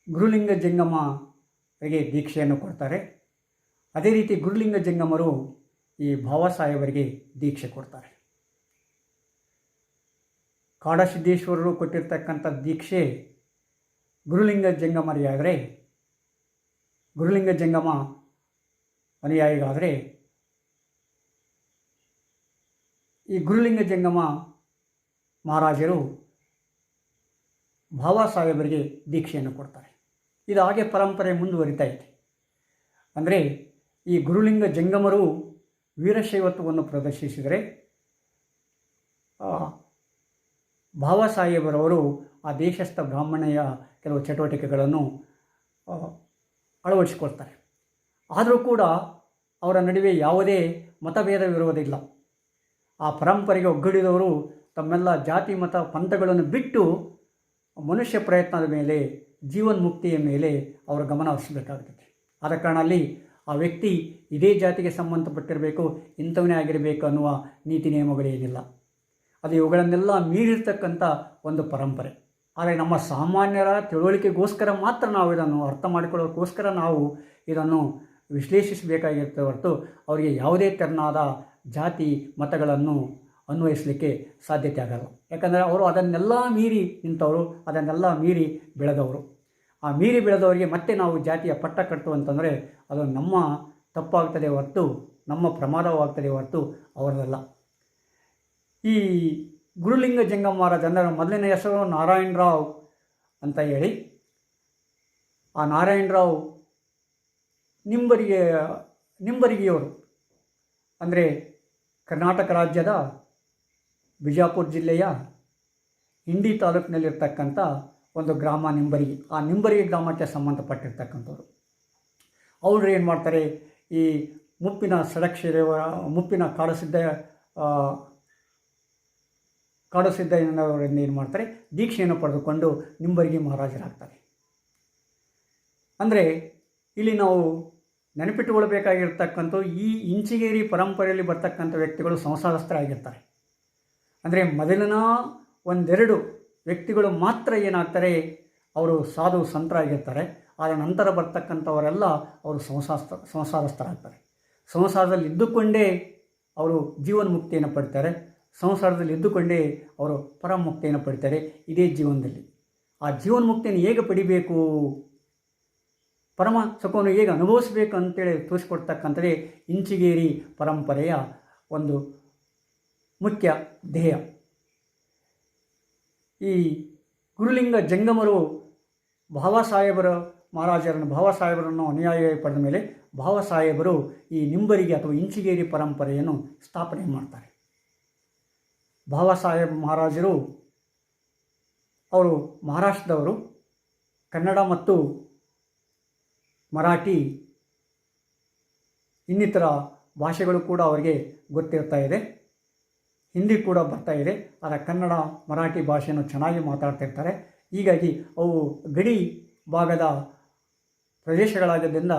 ಗುರುಲಿಂಗ ಜಂಗಮರಿಗೆ ದೀಕ್ಷೆಯನ್ನು ಕೊಡ್ತಾರೆ. ಅದೇ ರೀತಿ ಗುರುಲಿಂಗ ಜಂಗಮರು ಈ ಬಾಬಾ ಸಾಹೇಬರಿಗೆ ದೀಕ್ಷೆ ಕೊಡ್ತಾರೆ. ಕಾಡಸಿದ್ದೇಶ್ವರರು ಕೊಟ್ಟಿರ್ತಕ್ಕಂಥ ದೀಕ್ಷೆ ಗುರುಲಿಂಗ ಜಂಗಮರಿಗಾದರೆ, ಗುರುಲಿಂಗ ಜಂಗಮ ಅನುಯಾಯಿಗಾದರೆ, ಈ ಗುರುಲಿಂಗ ಜಂಗಮ ಮಹಾರಾಜರು ಬಾಬಾ ಸಾಹೇಬರಿಗೆ ದೀಕ್ಷೆಯನ್ನು ಕೊಡ್ತಾರೆ. ಇದು ಹಾಗೆ ಪರಂಪರೆ ಮುಂದುವರಿತಾ ಇದೆ. ಅಂದರೆ ಈ ಗುರುಲಿಂಗ ಜಂಗಮರು ವೀರಶೈವತ್ವವನ್ನು ಪ್ರದರ್ಶಿಸಿದರೆ, ಬಾಬಾ ಸಾಹೇಬರವರು ಆ ದೇಶಸ್ಥ ಬ್ರಾಹ್ಮಣೆಯ ಕೆಲವು ಚಟುವಟಿಕೆಗಳನ್ನು ಅಳವಡಿಸಿಕೊಳ್ತಾರೆ. ಆದರೂ ಕೂಡ ಅವರ ನಡುವೆ ಯಾವುದೇ ಮತಭೇದವಿರುವುದಿಲ್ಲ. ಆ ಪರಂಪರೆಗೆ ಒಗ್ಗೂಡಿದವರು ತಮ್ಮೆಲ್ಲ ಜಾತಿ ಮತ ಪಂಥಗಳನ್ನು ಬಿಟ್ಟು ಮನುಷ್ಯ ಪ್ರಯತ್ನದ ಮೇಲೆ ಜೀವನ್ಮುಕ್ತಿಯ ಮೇಲೆ ಅವರು ಗಮನ ಹರಿಸಬೇಕಾಗ್ತದೆ. ಆದ ಕಾರಣ ಅಲ್ಲಿ ಆ ವ್ಯಕ್ತಿ ಇದೇ ಜಾತಿಗೆ ಸಂಬಂಧಪಟ್ಟಿರಬೇಕು, ಇಂಥವನೇ ಆಗಿರಬೇಕು ಅನ್ನುವ ನೀತಿ ನಿಯಮಗಳೇನಿಲ್ಲ. ಅದು ಇವುಗಳನ್ನೆಲ್ಲ ಮೀರಿರ್ತಕ್ಕಂಥ ಒಂದು ಪರಂಪರೆ. ಆದರೆ ನಮ್ಮ ಸಾಮಾನ್ಯರ ತಿಳುವಳಿಕೆಗೋಸ್ಕರ ಮಾತ್ರ ನಾವು ಇದನ್ನು ಅರ್ಥ ಮಾಡಿಕೊಳ್ಳೋಕ್ಕೋಸ್ಕರ ನಾವು ಇದನ್ನು ವಿಶ್ಲೇಷಿಸಬೇಕಾಗಿರ್ತದೆ ಹೊರತು ಅವರಿಗೆ ಯಾವುದೇ ತೆರನಾದ ಜಾತಿ ಮತಗಳನ್ನು ಅನ್ವಯಿಸಲಿಕ್ಕೆ ಸಾಧ್ಯತೆ ಆಗಲ್ಲ. ಯಾಕಂದರೆ ಅವರು ಅದನ್ನೆಲ್ಲ ಮೀರಿ ನಿಂತವರು, ಅದನ್ನೆಲ್ಲ ಮೀರಿ ಬೆಳೆದವರು. ಆ ಮೀರಿ ಬೆಳೆದವರಿಗೆ ಮತ್ತೆ ನಾವು ಜಾತಿಯ ಪಟ್ಟ ಕಟ್ಟು ಅಂತಂದರೆ ಅದು ನಮ್ಮ ತಪ್ಪಾಗ್ತದೆ ಹೊರತು, ನಮ್ಮ ಪ್ರಮಾದವಾಗ್ತದೆ ಹೊರತು ಅವರದಲ್ಲ. ಈ ಗುರುಲಿಂಗ ಜಂಗಮ ಮಹಾರಾಜ್ ಅಂದರೆ ಮೊದಲನೇ ಹೆಸರು ನಾರಾಯಣರಾವ್ ಅಂತ ಹೇಳಿ, ಆ ನಾರಾಯಣರಾವ್ ನಿಂಬರಿಗೆಯವರು. ಅಂದರೆ ಕರ್ನಾಟಕ ರಾಜ್ಯದ ಬಿಜಾಪುರ ಜಿಲ್ಲೆಯ ಇಂಡಿ ತಾಲೂಕಿನಲ್ಲಿರ್ತಕ್ಕಂಥ ಒಂದು ಗ್ರಾಮ ನಿಂಬರಿಗೆ. ಆ ನಿಂಬರಿಗೆ ಗ್ರಾಮಕ್ಕೆ ಸಂಬಂಧಪಟ್ಟಿರ್ತಕ್ಕಂಥವ್ರು. ಅವರು ಏನು ಮಾಡ್ತಾರೆ, ಈ ಮುಪ್ಪಿನ ಮುಪ್ಪಿನ ಕಾಡುಸಿದ್ದಯ್ಯನವರಿಂದ ಏನು ಮಾಡ್ತಾರೆ, ದೀಕ್ಷೆಯನ್ನು ಪಡೆದುಕೊಂಡು ನಿಂಬರಿಗೆ ಮಹಾರಾಜರಾಗ್ತಾರೆ. ಅಂದರೆ ಇಲ್ಲಿ ನಾವು ನೆನಪಿಟ್ಟುಕೊಳ್ಬೇಕಾಗಿರ್ತಕ್ಕಂಥ ಈ ಇಂಚಿಗೇರಿ ಪರಂಪರೆಯಲ್ಲಿ ಬರ್ತಕ್ಕಂಥ ವ್ಯಕ್ತಿಗಳು ಸಂಸಾರಸ್ಥರಾಗಿರ್ತಾರೆ. ಅಂದರೆ ಮೊದಲಿನ ಒಂದೆರಡು ವ್ಯಕ್ತಿಗಳು ಮಾತ್ರ ಏನಾಗ್ತಾರೆ, ಅವರು ಸಾಧು ಸಂತರಾಗಿರ್ತಾರೆ. ಆದರೆ ನಂತರ ಬರ್ತಕ್ಕಂಥವರೆಲ್ಲ ಅವರು ಸಂಸಾರಸ್ಥರಾಗ್ತಾರೆ. ಸಂಸಾರದಲ್ಲಿ ಇದ್ದುಕೊಂಡೇ ಅವರು ಜೀವನ್ಮುಕ್ತಿಯನ್ನು ಪಡ್ತಾರೆ. ಸಂಸಾರದಲ್ಲಿ ಇದ್ದುಕೊಂಡೇ ಅವರು ಪರಮುಕ್ತಿಯನ್ನು ಪಡಿತಾರೆ ಇದೇ ಜೀವನದಲ್ಲಿ. ಆ ಜೀವನ್ಮುಕ್ತಿಯನ್ನು ಹೇಗೆ ಪಡಿಬೇಕು, ಪರಮ ಸುಖವನ್ನು ಹೇಗೆ ಅನುಭವಿಸಬೇಕು ಅಂತೇಳಿ ತೋರಿಸ್ಕೊಡ್ತಕ್ಕಂಥದ್ದೇ ಇಂಚಿಗೇರಿ ಪರಂಪರೆಯ ಒಂದು ಮುಖ್ಯ ಧ್ಯೇಯ. ಈ ಗುರುಲಿಂಗ ಜಂಗಮರು ಭಾವಸಾಹೇಬರನ್ನು ಅನುಯಾಯಿ ಪಡೆದ ಮೇಲೆ ಭಾವಸಾಹೇಬರು ಈ ನಿಂಬರಿಗೆ ಅಥವಾ ಇಂಚಿಗೇರಿ ಪರಂಪರೆಯನ್ನು ಸ್ಥಾಪನೆ ಮಾಡ್ತಾರೆ. ಭಾವಸಾಹೇಬ್ ಮಹಾರಾಜರು ಅವರು ಮಹಾರಾಷ್ಟ್ರದವರು. ಕನ್ನಡ ಮತ್ತು ಮರಾಠಿ ಇನ್ನಿತರ ಭಾಷೆಗಳು ಕೂಡ ಅವರಿಗೆ ಗೊತ್ತಿರ್ತಾ ಇದೆ. ಹಿಂದಿ ಕೂಡ ಬರ್ತಾ ಇದೆ. ಆದರೆ ಕನ್ನಡ ಮರಾಠಿ ಭಾಷೆಯನ್ನು ಚೆನ್ನಾಗಿ ಮಾತಾಡ್ತಿರ್ತಾರೆ. ಹೀಗಾಗಿ ಅವು ಗಡಿ ಭಾಗದ ಪ್ರದೇಶಗಳಾಗೋದ್ರಿಂದ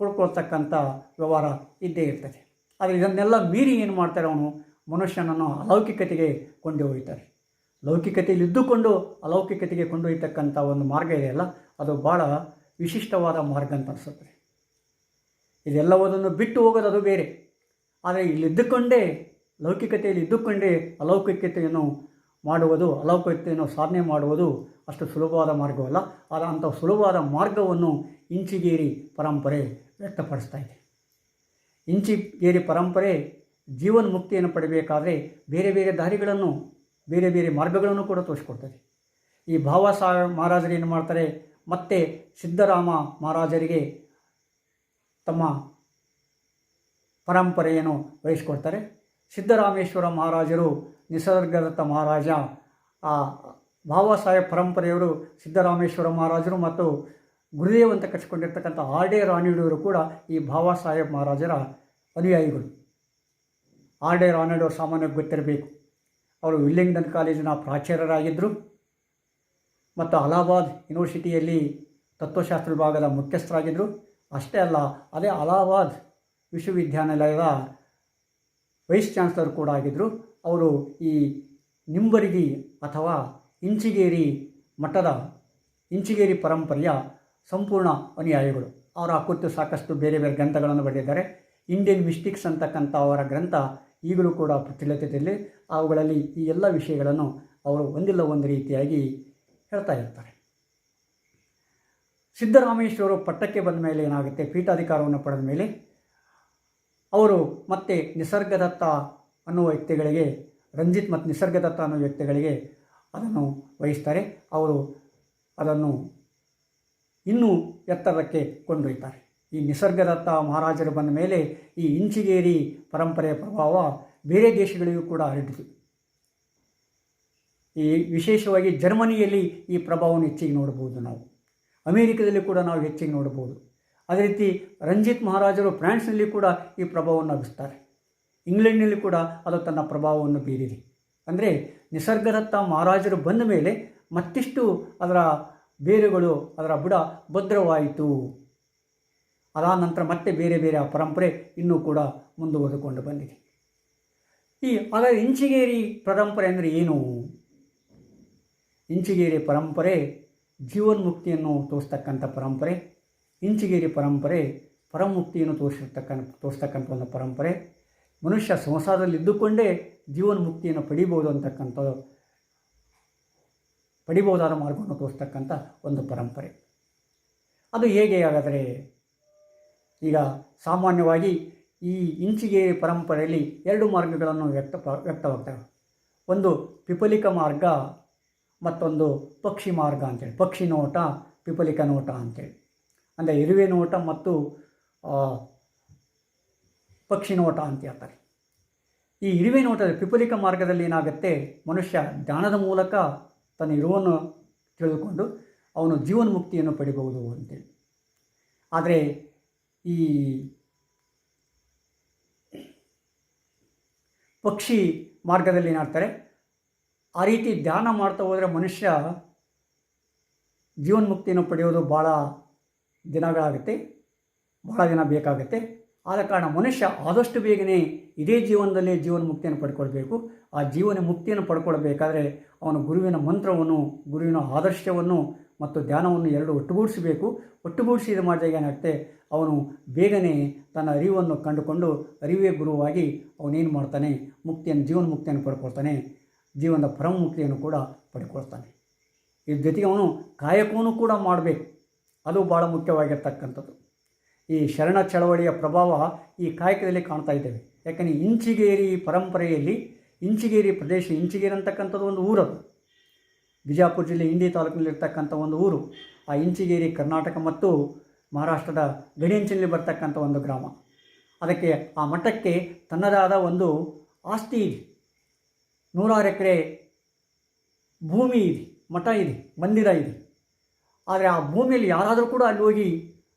ಕೊಡ್ಕೊಳ್ತಕ್ಕಂಥ ವ್ಯವಹಾರ ಇದ್ದೇ ಇರ್ತದೆ. ಆದರೆ ಇದನ್ನೆಲ್ಲ ಮೀರಿ ಏನು ಮಾಡ್ತಾರೆ, ಅವನು ಮನುಷ್ಯನನ್ನು ಅಲೌಕಿಕತೆಗೆ ಕೊಂಡೊಯ್ತಾರೆ. ಲೌಕಿಕತೆಯಲ್ಲಿ ಇದ್ದುಕೊಂಡು ಅಲೌಕಿಕತೆಗೆ ಕೊಂಡೊಯ್ತಕ್ಕಂಥ ಒಂದು ಮಾರ್ಗ ಇದೆಯಲ್ಲ, ಅದು ಭಾಳ ವಿಶಿಷ್ಟವಾದ ಮಾರ್ಗ ಅಂತ ಅನಿಸುತ್ತದೆ. ಇದೆಲ್ಲವನ್ನೂ ಬಿಟ್ಟು ಹೋಗೋದು ಅದು ಬೇರೆ. ಆದರೆ ಇಲ್ಲಿದ್ದುಕೊಂಡೇ ಲೌಕಿಕತೆಯಲ್ಲಿ ಇದ್ದುಕೊಂಡೇ ಅಲೌಕಿಕತೆಯನ್ನು ಮಾಡುವುದು, ಅಲೌಕಿಕತೆಯನ್ನು ಸಾಧನೆ ಮಾಡುವುದು ಅಷ್ಟು ಸುಲಭವಾದ ಮಾರ್ಗವಲ್ಲ. ಆದರೆ ಅಂಥ ಸುಲಭವಾದ ಮಾರ್ಗವನ್ನು ಇಂಚಿಗೇರಿ ಪರಂಪರೆ ವ್ಯಕ್ತಪಡಿಸ್ತಾ ಇದೆ. ಇಂಚಿಗೇರಿ ಪರಂಪರೆ ಜೀವನ್ಮುಕ್ತಿಯನ್ನು ಪಡೆಯಬೇಕಾದರೆ ಬೇರೆ ಬೇರೆ ದಾರಿಗಳನ್ನು, ಬೇರೆ ಬೇರೆ ಮಾರ್ಗಗಳನ್ನು ಕೂಡ ತೋರಿಸ್ಕೊಡ್ತದೆ. ಈ ಭಾವಸಾಹೇಬ್ ಮಹಾರಾಜರು ಏನು ಮಾಡ್ತಾರೆ, ಮತ್ತೆ ಸಿದ್ದರಾಮ ಮಹಾರಾಜರಿಗೆ ತಮ್ಮ ಪರಂಪರೆಯನ್ನು ವಹಿಸ್ಕೊಡ್ತಾರೆ. ಸಿದ್ದರಾಮೇಶ್ವರ ಮಹಾರಾಜರು ನಿಸರ್ಗದತ್ತ ಮಹಾರಾಜ. ಆ ಭಾವಸಾಹೇಬ್ ಪರಂಪರೆಯವರು ಸಿದ್ದರಾಮೇಶ್ವರ ಮಹಾರಾಜರು ಮತ್ತು ಗುರುದೇವ್ ಅಂತ ಕರೆಸಿಕೊಂಡಿರ್ತಕ್ಕಂಥ ಆರ್ ಡಿ ರಾನಡೆಯವರು ಕೂಡ ಈ ಭಾವಸಾಹೇಬ್ ಮಹಾರಾಜರ ಅನುಯಾಯಿಗಳು. ಆರ್ ಡಿ ರಾನಡೆಯವರು ಸಾಮಾನ್ಯವಾಗಿ ಗೊತ್ತಿರಬೇಕು. ಅವರು ವಿಲ್ಲಿಂಗ್ಡನ್ ಕಾಲೇಜಿನ ಪ್ರಾಚಾರ್ಯರಾಗಿದ್ದರು ಮತ್ತು ಅಲಹಾಬಾದ್ ಯೂನಿವರ್ಸಿಟಿಯಲ್ಲಿ ತತ್ವಶಾಸ್ತ್ರ ವಿಭಾಗದ ಮುಖ್ಯಸ್ಥರಾಗಿದ್ದರು. ಅಷ್ಟೇ ಅಲ್ಲ, ಅದೇ ಅಲಹಾಬಾದ್ ವಿಶ್ವವಿದ್ಯಾನಿಲಯದ ವೈಸ್ ಚಾನ್ಸಲರ್ ಕೂಡ ಆಗಿದ್ದರು. ಅವರು ಈ ನಿಂಬರಿಗಿ ಅಥವಾ ಇಂಚಿಗೇರಿ ಮಠದ ಇಂಚಿಗೇರಿ ಪರಂಪರೆಯ ಸಂಪೂರ್ಣ ಅನುಯಾಯಿಗಳು. ಅವರ ಕುರಿತು ಸಾಕಷ್ಟು ಬೇರೆ ಬೇರೆ ಗ್ರಂಥಗಳನ್ನು ಬರೆದಿದ್ದಾರೆ. ಇಂಡಿಯನ್ ಮಿಸ್ಟಿಕ್ಸ್ ಅಂತಕ್ಕಂಥ ಅವರ ಗ್ರಂಥ ಈಗಲೂ ಕೂಡ ಪ್ರಚಲಿತದಲ್ಲಿ. ಅವುಗಳಲ್ಲಿ ಈ ಎಲ್ಲ ವಿಷಯಗಳನ್ನು ಅವರು ಒಂದಿಲ್ಲ ಒಂದು ರೀತಿಯಾಗಿ ಹೇಳ್ತಾ ಇರ್ತಾರೆ. ಸಿದ್ದರಾಮೇಶ್ವರು ಪಟ್ಟಕ್ಕೆ ಬಂದ ಮೇಲೆ ಏನಾಗುತ್ತೆ, ಪೀಠಾಧಿಕಾರವನ್ನು ಪಡೆದ ಮೇಲೆ ಅವರು ಮತ್ತೆ ನಿಸರ್ಗದತ್ತ ಅನ್ನುವ ವ್ಯಕ್ತಿಗಳಿಗೆ, ರಂಜಿತ್ ಮತ್ತು ನಿಸರ್ಗದತ್ತ ಅನ್ನೋ ವ್ಯಕ್ತಿಗಳಿಗೆ ಅದನ್ನು ವಹಿಸ್ತಾರೆ. ಅವರು ಅದನ್ನು ಇನ್ನೂ ಎತ್ತರಕ್ಕೆ ಕೊಂಡೊಯ್ತಾರೆ. ಈ ನಿಸರ್ಗದತ್ತ ಮಹಾರಾಜರು ಬಂದ ಮೇಲೆ ಈ ಇಂಚಿಗೇರಿ ಪರಂಪರೆಯ ಪ್ರಭಾವ ಬೇರೆ ದೇಶಗಳಿಗೂ ಕೂಡ ಹರಡಿತು. ಈ ವಿಶೇಷವಾಗಿ ಜರ್ಮನಿಯಲ್ಲಿ ಈ ಪ್ರಭಾವವನ್ನು ಹೆಚ್ಚಿಗೆ ನೋಡಬಹುದು ನಾವು. ಅಮೇರಿಕದಲ್ಲಿ ಕೂಡ ನಾವು ಹೆಚ್ಚಿಗೆ ನೋಡಬಹುದು. ಅದೇ ರೀತಿ ರಂಜಿತ್ ಮಹಾರಾಜರು ಫ್ರಾನ್ಸ್ನಲ್ಲಿ ಕೂಡ ಈ ಪ್ರಭಾವವನ್ನು ಬೀರ್ತಾರೆ. ಇಂಗ್ಲೆಂಡ್ನಲ್ಲಿ ಕೂಡ ಅದು ತನ್ನ ಪ್ರಭಾವವನ್ನು ಬೀರಿದೆ. ಅಂದರೆ ನಿಸರ್ಗದತ್ತ ಮಹಾರಾಜರು ಬಂದ ಮೇಲೆ ಮತ್ತಿಷ್ಟು ಅದರ ಬೇರುಗಳು ಅದರ ಬುಡ ಭದ್ರವಾಯಿತು. ಅದಾದ ನಂತರ ಮತ್ತೆ ಬೇರೆ ಬೇರೆ ಆ ಪರಂಪರೆ ಇನ್ನೂ ಕೂಡ ಮುಂದುವರೆದುಕೊಂಡು ಬಂದಿದೆ. ಹಾಗಾದರೆ ಇಂಚಿಗೇರಿ ಪರಂಪರೆ ಅಂದರೆ ಏನು? ಇಂಚಿಗೇರಿ ಪರಂಪರೆ ಜೀವನ್ಮುಕ್ತಿಯನ್ನು ತೋರಿಸ್ತಕ್ಕಂಥ ಪರಂಪರೆ. ಇಂಚಿಗೇರಿ ಪರಂಪರೆ ಪರಮುಕ್ತಿಯನ್ನು ತೋರಿಸ್ತಕ್ಕಂಥ ಒಂದು ಪರಂಪರೆ. ಮನುಷ್ಯ ಸಂಸಾರದಲ್ಲಿ ಇದ್ದುಕೊಂಡೇ ಜೀವನ್ಮುಕ್ತಿಯನ್ನು ಪಡಿಬಹುದಾದ ಮಾರ್ಗವನ್ನು ತೋರಿಸ್ತಕ್ಕಂಥ ಒಂದು ಪರಂಪರೆ. ಅದು ಹೇಗೆ ಹಾಗಾದರೆ? ಈಗ ಸಾಮಾನ್ಯವಾಗಿ ಈ ಇಂಚಿಗೇರಿ ಪರಂಪರೆಯಲ್ಲಿ 2 ಮಾರ್ಗಗಳನ್ನು ವ್ಯಕ್ತವಾಗ್ತವೆ. ಒಂದು ಪಿಪಲಿಕ ಮಾರ್ಗ, ಮತ್ತೊಂದು ಪಕ್ಷಿ ಮಾರ್ಗ ಅಂತೇಳಿ. ಪಕ್ಷಿ ನೋಟ, ಪಿಪಲಿಕ ನೋಟ ಅಂತೇಳಿ. ಅಂದರೆ ಇರುವೆ ನೋಟ ಮತ್ತು ಪಕ್ಷಿ ನೋಟ ಅಂತ ಹೇಳ್ತಾರೆ. ಈ ಇರುವೆ ನೋಟದ ಪಿಪಲಿಕ ಮಾರ್ಗದಲ್ಲಿ ಏನಾಗುತ್ತೆ, ಮನುಷ್ಯ ಧ್ಯಾನದ ಮೂಲಕ ತನ್ನ ಇರುವನ್ನು ತಿಳಿದುಕೊಂಡು ಅವನು ಜೀವನ್ಮುಕ್ತಿಯನ್ನು ಪಡಿಬಹುದು ಅಂತೇಳಿ. ಆದರೆ ಈ ಪಕ್ಷಿ ಮಾರ್ಗದಲ್ಲಿ ಏನಾಗ್ತಾರೆ, ಆ ರೀತಿ ಧ್ಯಾನ ಮಾಡ್ತಾ ಹೋದರೆ ಮನುಷ್ಯ ಜೀವನ್ಮುಕ್ತಿಯನ್ನು ಪಡೆಯೋದು ಭಾಳ ದಿನ ಬೇಕಾಗುತ್ತೆ. ಆದ ಕಾರಣ ಮನುಷ್ಯ ಆದಷ್ಟು ಬೇಗನೆ ಇದೇ ಜೀವನದಲ್ಲೇ ಜೀವನ್ಮುಕ್ತಿಯನ್ನು ಪಡ್ಕೊಳ್ಬೇಕು. ಆ ಜೀವನ ಮುಕ್ತಿಯನ್ನು ಪಡ್ಕೊಳ್ಬೇಕಾದ್ರೆ ಅವನು ಗುರುವಿನ ಮಂತ್ರವನ್ನು, ಗುರುವಿನ ಆದರ್ಶವನ್ನು ಮತ್ತು ಧ್ಯಾನವನ್ನು ಎರಡು ಒಟ್ಟುಗೂಡಿಸಿದ ಮಾಡಿದಾಗ ಏನಾಗುತ್ತೆ, ಅವನು ಬೇಗನೆ ತನ್ನ ಅರಿವನ್ನು ಕಂಡುಕೊಂಡು ಅರಿವೇ ಗುರುವಾಗಿ ಅವನೇನು ಮಾಡ್ತಾನೆ, ಜೀವನ್ಮುಕ್ತಿಯನ್ನು ಪಡ್ಕೊಳ್ತಾನೆ, ಜೀವನದ ಪರಮುಕ್ತಿಯನ್ನು ಕೂಡ ಪಡ್ಕೊಳ್ತಾನೆ. ಇದ್ರ ಜೊತೆಗೆ ಅವನು ಕಾಯಕವನ್ನು ಕೂಡ ಮಾಡಬೇಕು. ಅದು ಭಾಳ ಮುಖ್ಯವಾಗಿರ್ತಕ್ಕಂಥದ್ದು. ಈ ಶರಣ ಚಳವಳಿಯ ಪ್ರಭಾವ ಈ ಕಾಯಕದಲ್ಲಿ ಕಾಣ್ತಾ ಇದ್ದೇವೆ. ಯಾಕಂದರೆ ಇಂಚಿಗೇರಿ ಪರಂಪರೆಯಲ್ಲಿ ಇಂಚಿಗೇರಿ ಪ್ರದೇಶ, ಇಂಚಿಗೇರಿ ಅಂತಕ್ಕಂಥದ್ದು ಒಂದು ಊರದು, ಬಿಜಾಪುರ ಜಿಲ್ಲೆ ಇಂಡಿ ತಾಲೂಕಿನಲ್ಲಿರ್ತಕ್ಕಂಥ ಒಂದು ಊರು. ಆ ಇಂಚಿಗೇರಿ ಕರ್ನಾಟಕ ಮತ್ತು ಮಹಾರಾಷ್ಟ್ರದ ಗಡಿಯಂಚಿನಲ್ಲಿ ಬರ್ತಕ್ಕಂಥ ಒಂದು ಗ್ರಾಮ. ಅದಕ್ಕೆ ಆ ಮಠಕ್ಕೆ ತನ್ನದಾದ ಒಂದು ಆಸ್ತಿ ಇದೆ, 100 ಎಕರೆ ಭೂಮಿ ಇದೆ, ಮಠ ಇದೆ, ಮಂದಿರ ಇದೆ. ಆದರೆ ಆ ಭೂಮಿಯಲ್ಲಿ ಯಾರಾದರೂ ಕೂಡ ಅಲ್ಲಿ ಹೋಗಿ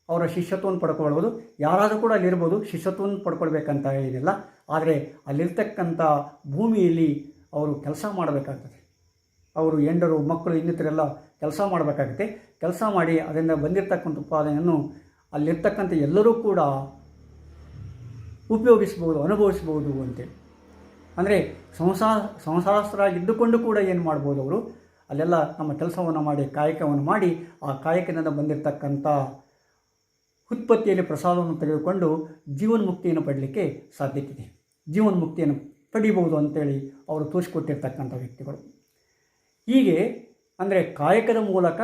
ಅವರ ಶಿಷ್ಯತ್ವವನ್ನು ಪಡ್ಕೊಳ್ಬೋದು, ಯಾರಾದರೂ ಕೂಡ ಅಲ್ಲಿರ್ಬೋದು, ಶಿಷ್ಯತ್ವವನ್ನು ಪಡ್ಕೊಳ್ಬೇಕಂತ ಏನಿಲ್ಲ. ಆದರೆ ಅಲ್ಲಿರ್ತಕ್ಕಂಥ ಭೂಮಿಯಲ್ಲಿ ಅವರು ಕೆಲಸ ಮಾಡಬೇಕಾಗ್ತದೆ. ಅವರು ಹೆಂಡರು, ಮಕ್ಕಳು, ಇನ್ನಿತರೆಲ್ಲ ಕೆಲಸ ಮಾಡಬೇಕಾಗುತ್ತೆ. ಕೆಲಸ ಮಾಡಿ ಅದರಿಂದ ಬಂದಿರತಕ್ಕಂಥ ಉತ್ಪಾದನೆಯನ್ನು ಅಲ್ಲಿರ್ತಕ್ಕಂಥ ಎಲ್ಲರೂ ಕೂಡ ಉಪಯೋಗಿಸ್ಬೋದು, ಅನುಭವಿಸ್ಬೋದು ಅಂತೇಳಿ. ಅಂದರೆ ಸಂಸಾರಸ್ಥರಾಗಿದ್ದುಕೊಂಡು ಕೂಡ ಏನು ಮಾಡ್ಬೋದು, ಅವರು ಅಲ್ಲೆಲ್ಲ ನಮ್ಮ ಕೆಲಸವನ್ನು ಮಾಡಿ, ಕಾಯಕವನ್ನು ಮಾಡಿ, ಆ ಕಾಯಕದಿಂದ ಬಂದಿರತಕ್ಕಂಥ ಉತ್ಪತ್ತಿಯಲ್ಲಿ ಪ್ರಸಾದವನ್ನು ತೆಗೆದುಕೊಂಡು ಜೀವನ್ಮುಕ್ತಿಯನ್ನು ಪಡಲಿಕ್ಕೆ ಸಾಧ್ಯತೆ ಇದೆ. ಜೀವನ್ಮುಕ್ತಿಯನ್ನು ಪಡಿಬಹುದು ಅಂತೇಳಿ ಅವರು ತೋರಿಸಿಕೊಟ್ಟಿರ್ತಕ್ಕಂಥ ವ್ಯಕ್ತಿಗಳು. ಹೀಗೆ ಅಂದರೆ ಕಾಯಕದ ಮೂಲಕ,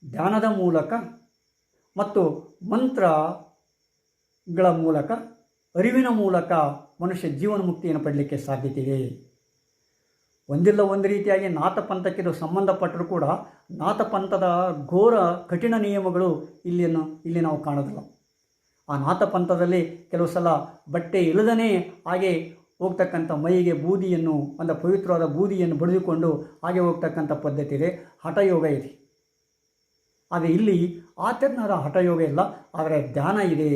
ಧ್ಯಾನದ ಮೂಲಕ ಮತ್ತು ಮಂತ್ರಗಳ ಮೂಲಕ, ಅರಿವಿನ ಮೂಲಕ ಮನುಷ್ಯ ಜೀವನ್ಮುಕ್ತಿಯನ್ನು ಪಡಲಿಕ್ಕೆ ಸಾಧ್ಯತೆ ಇದೆ. ಒಂದಿಲ್ಲ ಒಂದು ರೀತಿಯಾಗಿ ನಾಥಪಂಥಕ್ಕೆ ಇದು ಸಂಬಂಧಪಟ್ಟರೂ ಕೂಡ ನಾಥಪಂಥದ ಘೋರ ಕಠಿಣ ನಿಯಮಗಳು ಇಲ್ಲಿ ನಾವು ಕಾಣೋದಿಲ್ಲ. ಆ ನಾಥಪಂಥದಲ್ಲಿ ಕೆಲವು ಸಲ ಬಟ್ಟೆ ಇಲ್ಲದೇ ಹಾಗೆ ಹೋಗ್ತಕ್ಕಂಥ, ಮೈಗೆ ಬೂದಿಯನ್ನು, ಒಂದು ಪವಿತ್ರವಾದ ಬೂದಿಯನ್ನು ಬಡಿದುಕೊಂಡು ಹಾಗೆ ಹೋಗ್ತಕ್ಕಂಥ ಪದ್ಧತಿ ಇದೆ, ಹಠಯೋಗ ಇದೆ. ಆದರೆ ಇಲ್ಲಿ ಆ ತೆರನಾದ ಹಠಯೋಗ ಇಲ್ಲ. ಆದರೆ ಧ್ಯಾನ ಇದೆ,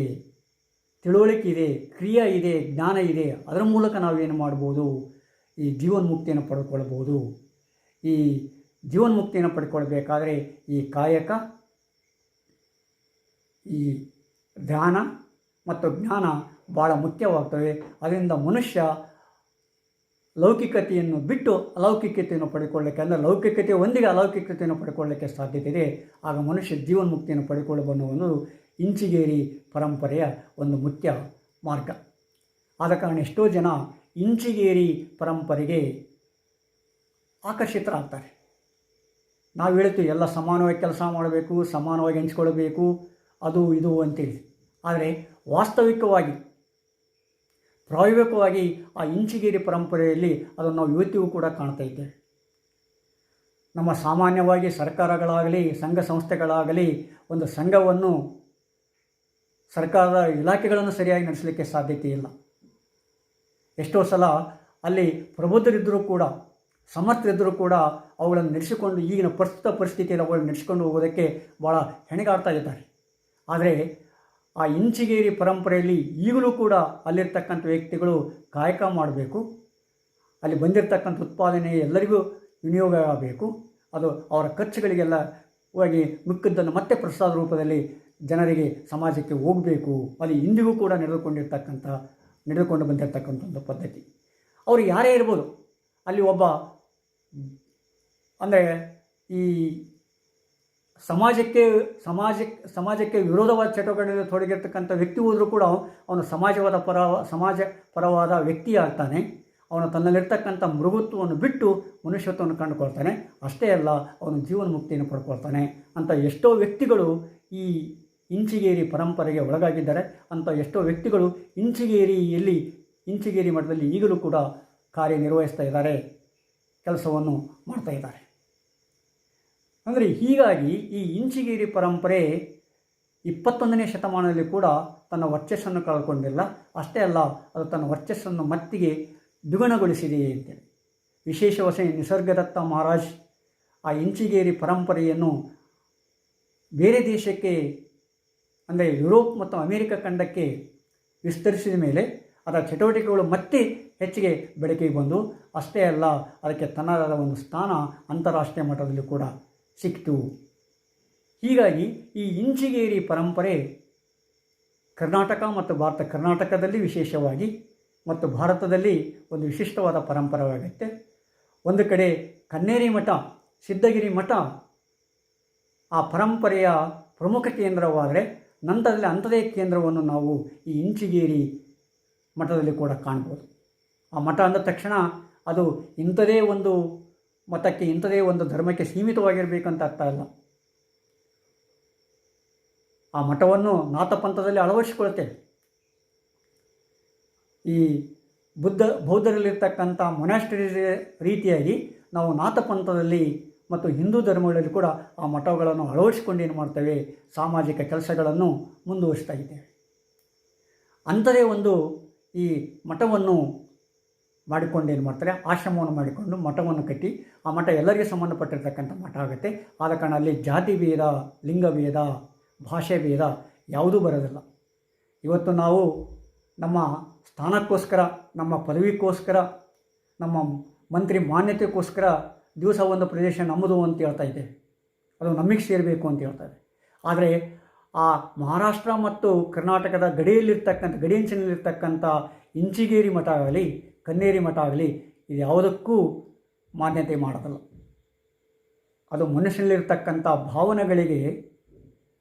ತಿಳುವಳಿಕೆ ಇದೆ, ಕ್ರಿಯೆ ಇದೆ, ಜ್ಞಾನ ಇದೆ. ಅದರ ಮೂಲಕ ನಾವೇನು ಮಾಡ್ಬೋದು, ಈ ಜೀವನ್ಮುಕ್ತಿಯನ್ನು ಪಡ್ಕೊಳ್ಬೋದು. ಈ ಜೀವನ್ಮುಕ್ತಿಯನ್ನು ಪಡ್ಕೊಳ್ಬೇಕಾದ್ರೆ ಈ ಕಾಯಕ, ಈ ಧ್ಯಾನ ಮತ್ತು ಜ್ಞಾನ ಭಾಳ ಮುಖ್ಯವಾಗ್ತವೆ. ಅದರಿಂದ ಮನುಷ್ಯ ಲೌಕಿಕತೆಯನ್ನು ಬಿಟ್ಟು ಅಲೌಕಿಕತೆಯನ್ನು ಪಡ್ಕೊಳ್ಳಿಕ್ಕೆ, ಅಂದರೆ ಲೌಕಿಕತೆ ಒಂದಿಗೆ ಅಲೌಕಿಕತೆಯನ್ನು ಪಡ್ಕೊಳ್ಳಿಕ್ಕೆ ಸಾಧ್ಯತೆ ಇದೆ. ಆಗ ಮನುಷ್ಯ ಜೀವನ್ಮುಕ್ತಿಯನ್ನು ಪಡ್ಕೊಳ್ಳಬನ್ನುವುದು ಇಂಚಿಗೇರಿ ಪರಂಪರೆಯ ಒಂದು ಮುಖ್ಯ ಮಾರ್ಗ. ಆದ ಕಾರಣ ಎಷ್ಟೋ ಜನ ಇಂಚಿಗೇರಿ ಪರಂಪರೆಗೆ ಆಕರ್ಷಿತರಾಗ್ತಾರೆ. ನಾವು ಹೇಳ್ತೀವಿ ಎಲ್ಲ ಸಮಾನವಾಗಿ ಕೆಲಸ ಮಾಡಬೇಕು, ಸಮಾನವಾಗಿ ಹಂಚ್ಕೊಳ್ಬೇಕು, ಅದು ಇದು ಅಂತೇಳಿ. ಆದರೆ ವಾಸ್ತವಿಕವಾಗಿ, ಪ್ರಾಯೋಗಿಕವಾಗಿ ಆ ಇಂಚಿಗೇರಿ ಪರಂಪರೆಯಲ್ಲಿ ಅದನ್ನು ನಾವು ಇವತ್ತಿಗೂ ಕೂಡ ಕಾಣ್ತಾ ಇದ್ದೇವೆ. ನಮ್ಮ ಸಾಮಾನ್ಯವಾಗಿ ಸರ್ಕಾರಗಳಾಗಲಿ, ಸಂಘ ಸಂಸ್ಥೆಗಳಾಗಲಿ, ಒಂದು ಸಂಘವನ್ನು, ಸರ್ಕಾರದ ಇಲಾಖೆಗಳನ್ನು ಸರಿಯಾಗಿ ನಡೆಸಲಿಕ್ಕೆ ಸಾಧ್ಯತೆ ಇಲ್ಲ. ಎಷ್ಟೋ ಸಲ ಅಲ್ಲಿ ಪ್ರಬುದ್ಧರಿದ್ದರೂ ಕೂಡ, ಸಮರ್ಥರಿದ್ದರೂ ಕೂಡ ಅವುಗಳನ್ನು ನಡೆಸಿಕೊಂಡು ಈಗಿನ ಪ್ರಸ್ತುತ ಪರಿಸ್ಥಿತಿಯಲ್ಲಿ ಅವುಗಳನ್ನು ನಡೆಸಿಕೊಂಡು ಹೋಗೋದಕ್ಕೆ ಭಾಳ ಹೆಣಗಾಡ್ತಾ ಇದ್ದಾರೆ. ಆದರೆ ಆ ಇಂಚಿಗೇರಿ ಪರಂಪರೆಯಲ್ಲಿ ಈಗಲೂ ಕೂಡ ಅಲ್ಲಿರ್ತಕ್ಕಂಥ ವ್ಯಕ್ತಿಗಳು ಕಾಯಕ ಮಾಡಬೇಕು. ಅಲ್ಲಿ ಬಂದಿರತಕ್ಕಂಥ ಉತ್ಪಾದನೆ ಎಲ್ಲರಿಗೂ ವಿನಿಯೋಗ ಆಗಬೇಕು. ಅದು ಅವರ ಖರ್ಚುಗಳಿಗೆಲ್ಲ ಹೋಗಿ ಮಿಕ್ಕಿದ್ದನ್ನು ಮತ್ತೆ ಪ್ರಸಾದ ರೂಪದಲ್ಲಿ ಜನರಿಗೆ ಸಮಾಜಕ್ಕೆ ಹೋಗಬೇಕು. ಅದು ಇಂದಿಗೂ ಕೂಡ ನಡೆದುಕೊಂಡು ಬಂದಿರತಕ್ಕಂಥ ಒಂದು ಪದ್ಧತಿ. ಅವರು ಯಾರೇ ಇರ್ಬೋದು, ಅಲ್ಲಿ ಒಬ್ಬ ಅಂದರೆ ಈ ಸಮಾಜಕ್ಕೆ ವಿರೋಧವಾದ ಚಟುವಟಿಕೆಗಳಲ್ಲಿ ತೊಡಗಿರ್ತಕ್ಕಂಥ ವ್ಯಕ್ತಿ ಹೋದರೂ ಕೂಡ ಅವನು ಸಮಾಜ ಪರವಾದ ವ್ಯಕ್ತಿ ಆಗ್ತಾನೆ. ಅವನು ತನ್ನಲ್ಲಿರ್ತಕ್ಕಂಥ ಮೃಗತ್ವವನ್ನು ಬಿಟ್ಟು ಮನುಷ್ಯತ್ವವನ್ನು ಕಂಡುಕೊಳ್ತಾನೆ. ಅಷ್ಟೇ ಅಲ್ಲ, ಅವನು ಜೀವನ ಮುಕ್ತಿಯನ್ನು ಪಡ್ಕೊಳ್ತಾನೆ ಅಂತ ಎಷ್ಟೋ ವ್ಯಕ್ತಿಗಳು ಈ ಇಂಚಿಗೇರಿ ಪರಂಪರೆಗೆ ಒಳಗಾಗಿದ್ದಾರೆ. ಅಂಥ ಎಷ್ಟೋ ವ್ಯಕ್ತಿಗಳು ಇಂಚಿಗೇರಿ ಮಠದಲ್ಲಿ ಈಗಲೂ ಕೂಡ ಕಾರ್ಯನಿರ್ವಹಿಸ್ತಾ ಇದ್ದಾರೆ, ಕೆಲಸವನ್ನು ಮಾಡ್ತಾ ಇದ್ದಾರೆ. ಅಂದರೆ ಹೀಗಾಗಿ ಈ ಇಂಚಿಗೇರಿ ಪರಂಪರೆ 21ನೇ ಶತಮಾನದಲ್ಲಿ ಕೂಡ ತನ್ನ ವರ್ಚಸ್ಸನ್ನು ಕಳ್ಕೊಂಡಿಲ್ಲ. ಅಷ್ಟೇ ಅಲ್ಲ, ಅದು ತನ್ನ ವರ್ಚಸ್ಸನ್ನು ಮತ್ತಿಗೆ ದ್ವಿಗುಣಗೊಳಿಸಿದೆ ಅಂತೇಳಿ. ವಿಶೇಷವಾಗಿ ನಿಸರ್ಗದತ್ತ ಮಹಾರಾಜ್ ಆ ಇಂಚಿಗೇರಿ ಪರಂಪರೆಯನ್ನು ಬೇರೆ ದೇಶಕ್ಕೆ, ಅಂದರೆ ಯುರೋಪ್ ಮತ್ತು ಅಮೇರಿಕ ಖಂಡಕ್ಕೆ ವಿಸ್ತರಿಸಿದ ಮೇಲೆ ಅದರ ಚಟುವಟಿಕೆಗಳು ಮತ್ತೆ ಹೆಚ್ಚಿಗೆ ಬೆಳಕಿಗೆ ಬಂದು, ಅಷ್ಟೇ ಅಲ್ಲ, ಅದಕ್ಕೆ ತನ್ನದಾದ ಒಂದು ಸ್ಥಾನ ಅಂತಾರಾಷ್ಟ್ರೀಯ ಮಟ್ಟದಲ್ಲಿ ಕೂಡ ಸಿಕ್ತು. ಹೀಗಾಗಿ ಈ ಇಂಚಿಗೇರಿ ಪರಂಪರೆ ಕರ್ನಾಟಕದಲ್ಲಿ ವಿಶೇಷವಾಗಿ ಮತ್ತು ಭಾರತದಲ್ಲಿ ಒಂದು ವಿಶಿಷ್ಟವಾದ ಪರಂಪರೆಯಾಗುತ್ತೆ. ಒಂದು ಕಡೆ ಕನ್ನೇರಿ ಮಠ, ಸಿದ್ಧಗಿರಿ ಮಠ ಆ ಪರಂಪರೆಯ ಪ್ರಮುಖ ಕೇಂದ್ರವಾದರೆ, ನಂತರದಲ್ಲಿ ಅಂಥದೇ ಕೇಂದ್ರವನ್ನು ನಾವು ಈ ಇಂಚಿಗೇರಿ ಮಠದಲ್ಲಿ ಕೂಡ ಕಾಣ್ಬೋದು. ಆ ಮಠ ಅಂದ ತಕ್ಷಣ ಅದು ಇಂಥದೇ ಒಂದು ಮತಕ್ಕೆ, ಇಂಥದೇ ಒಂದು ಧರ್ಮಕ್ಕೆ ಸೀಮಿತವಾಗಿರಬೇಕಂತ ಅರ್ಥ ಅಲ್ಲ. ಆ ಮಠವನ್ನು ನಾಥಪಂಥದಲ್ಲಿ ಅಳವಡಿಸಿಕೊಳ್ಳುತ್ತೇವೆ. ಈ ಬೌದ್ಧರಲ್ಲಿರ್ತಕ್ಕಂಥ ಮೊನಾಸ್ಟರೀಸ್ ರೀತಿಯಾಗಿ ನಾವು ನಾಥಪಂಥದಲ್ಲಿ ಮತ್ತು ಹಿಂದೂ ಧರ್ಮಗಳಲ್ಲಿ ಕೂಡ ಆ ಮಠಗಳನ್ನು ಅಳವಡಿಸಿಕೊಂಡು ಏನು ಮಾಡ್ತೇವೆ, ಸಾಮಾಜಿಕ ಕೆಲಸಗಳನ್ನು ಮುಂದುವರಿಸ್ತಾ ಇದ್ದೇವೆ. ಅಂಥದೇ ಒಂದು ಈ ಮಠವನ್ನು ಮಾಡಿಕೊಂಡು ಏನು ಮಾಡ್ತಾರೆ, ಆಶ್ರಮವನ್ನು ಮಾಡಿಕೊಂಡು ಮಠವನ್ನು ಕಟ್ಟಿ, ಆ ಮಠ ಎಲ್ಲರಿಗೆ ಸಂಬಂಧಪಟ್ಟಿರ್ತಕ್ಕಂಥ ಮಠ ಆಗುತ್ತೆ. ಆದ ಕಾರಣ ಅಲ್ಲಿ ಜಾತಿ ಭೇದ, ಲಿಂಗಭೇದ, ಭಾಷೆ ಭೇದ ಯಾವುದೂ ಬರೋದಿಲ್ಲ. ಇವತ್ತು ನಾವು ನಮ್ಮ ಸ್ಥಾನಕ್ಕೋಸ್ಕರ, ನಮ್ಮ ಪದವಿಗೋಸ್ಕರ, ನಮ್ಮ ಮಂತ್ರಿ ಮಾನ್ಯತೆಗೋಸ್ಕರ ದಿವಸ ಒಂದು ಪ್ರದೇಶ ನಮ್ಮದು ಅಂತ ಹೇಳ್ತಾ ಇದ್ದೇವೆ, ಅದು ನಮಗೆ ಸೇರಬೇಕು ಅಂತ ಹೇಳ್ತಾರೆ. ಆದರೆ ಆ ಮಹಾರಾಷ್ಟ್ರ ಮತ್ತು ಕರ್ನಾಟಕದ ಗಡಿಯಂಚಿನಲ್ಲಿರ್ತಕ್ಕಂಥ ಇಂಚಿಗೇರಿ ಮಠ ಆಗಲಿ, ಕನ್ನೇರಿ ಮಠ ಆಗಲಿ, ಇದು ಯಾವುದಕ್ಕೂ ಮಾನ್ಯತೆ ಮಾಡೋದಲ್ಲ. ಅದು ಮನುಷ್ಯನಲ್ಲಿರ್ತಕ್ಕಂಥ ಭಾವನೆಗಳಿಗೆ,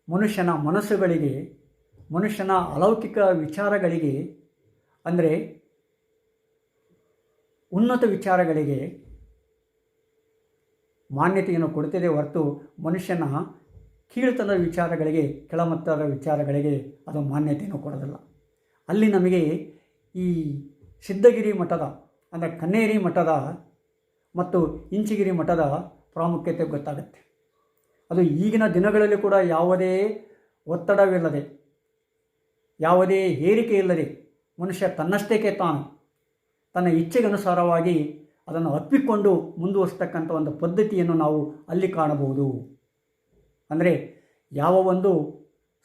ಮನುಷ್ಯನ ಮನಸ್ಸುಗಳಿಗೆ, ಮನುಷ್ಯನ ಅಲೌಕಿಕ ವಿಚಾರಗಳಿಗೆ, ಅಂದರೆ ಉನ್ನತ ವಿಚಾರಗಳಿಗೆ ಮಾನ್ಯತೆಯನ್ನು ಕೊಡುತ್ತದೆ ಹೊರತು ಮನುಷ್ಯನ ಕೀಳ್ತನದ ವಿಚಾರಗಳಿಗೆ, ಕೆಳಮಟ್ಟದ ವಿಚಾರಗಳಿಗೆ ಅದು ಮಾನ್ಯತೆಯನ್ನು ಕೊಡೋದಿಲ್ಲ. ಅಲ್ಲಿ ನಮಗೆ ಈ ಸಿದ್ಧಗಿರಿ ಮಠದ, ಅಂದರೆ ಕನ್ನೇರಿ ಮಠದ ಮತ್ತು ಇಂಚಿಗಿರಿ ಮಠದ ಪ್ರಾಮುಖ್ಯತೆ ಗೊತ್ತಾಗುತ್ತೆ. ಅದು ಈಗಿನ ದಿನಗಳಲ್ಲಿ ಕೂಡ ಯಾವುದೇ ಒತ್ತಡವಿಲ್ಲದೆ, ಯಾವುದೇ ಹೇರಿಕೆ ಇಲ್ಲದೆ, ಮನುಷ್ಯ ತನ್ನಷ್ಟಕ್ಕೆ ತಾನು ತನ್ನ ಇಚ್ಛೆಗನುಸಾರವಾಗಿ ಅದನ್ನು ಅಪ್ಪಿಕೊಂಡು ಮುಂದುವರಿಸ್ತಕ್ಕಂಥ ಒಂದು ಪದ್ಧತಿಯನ್ನು ನಾವು ಅಲ್ಲಿ ಕಾಣಬಹುದು. ಅಂದರೆ ಯಾವ ಒಂದು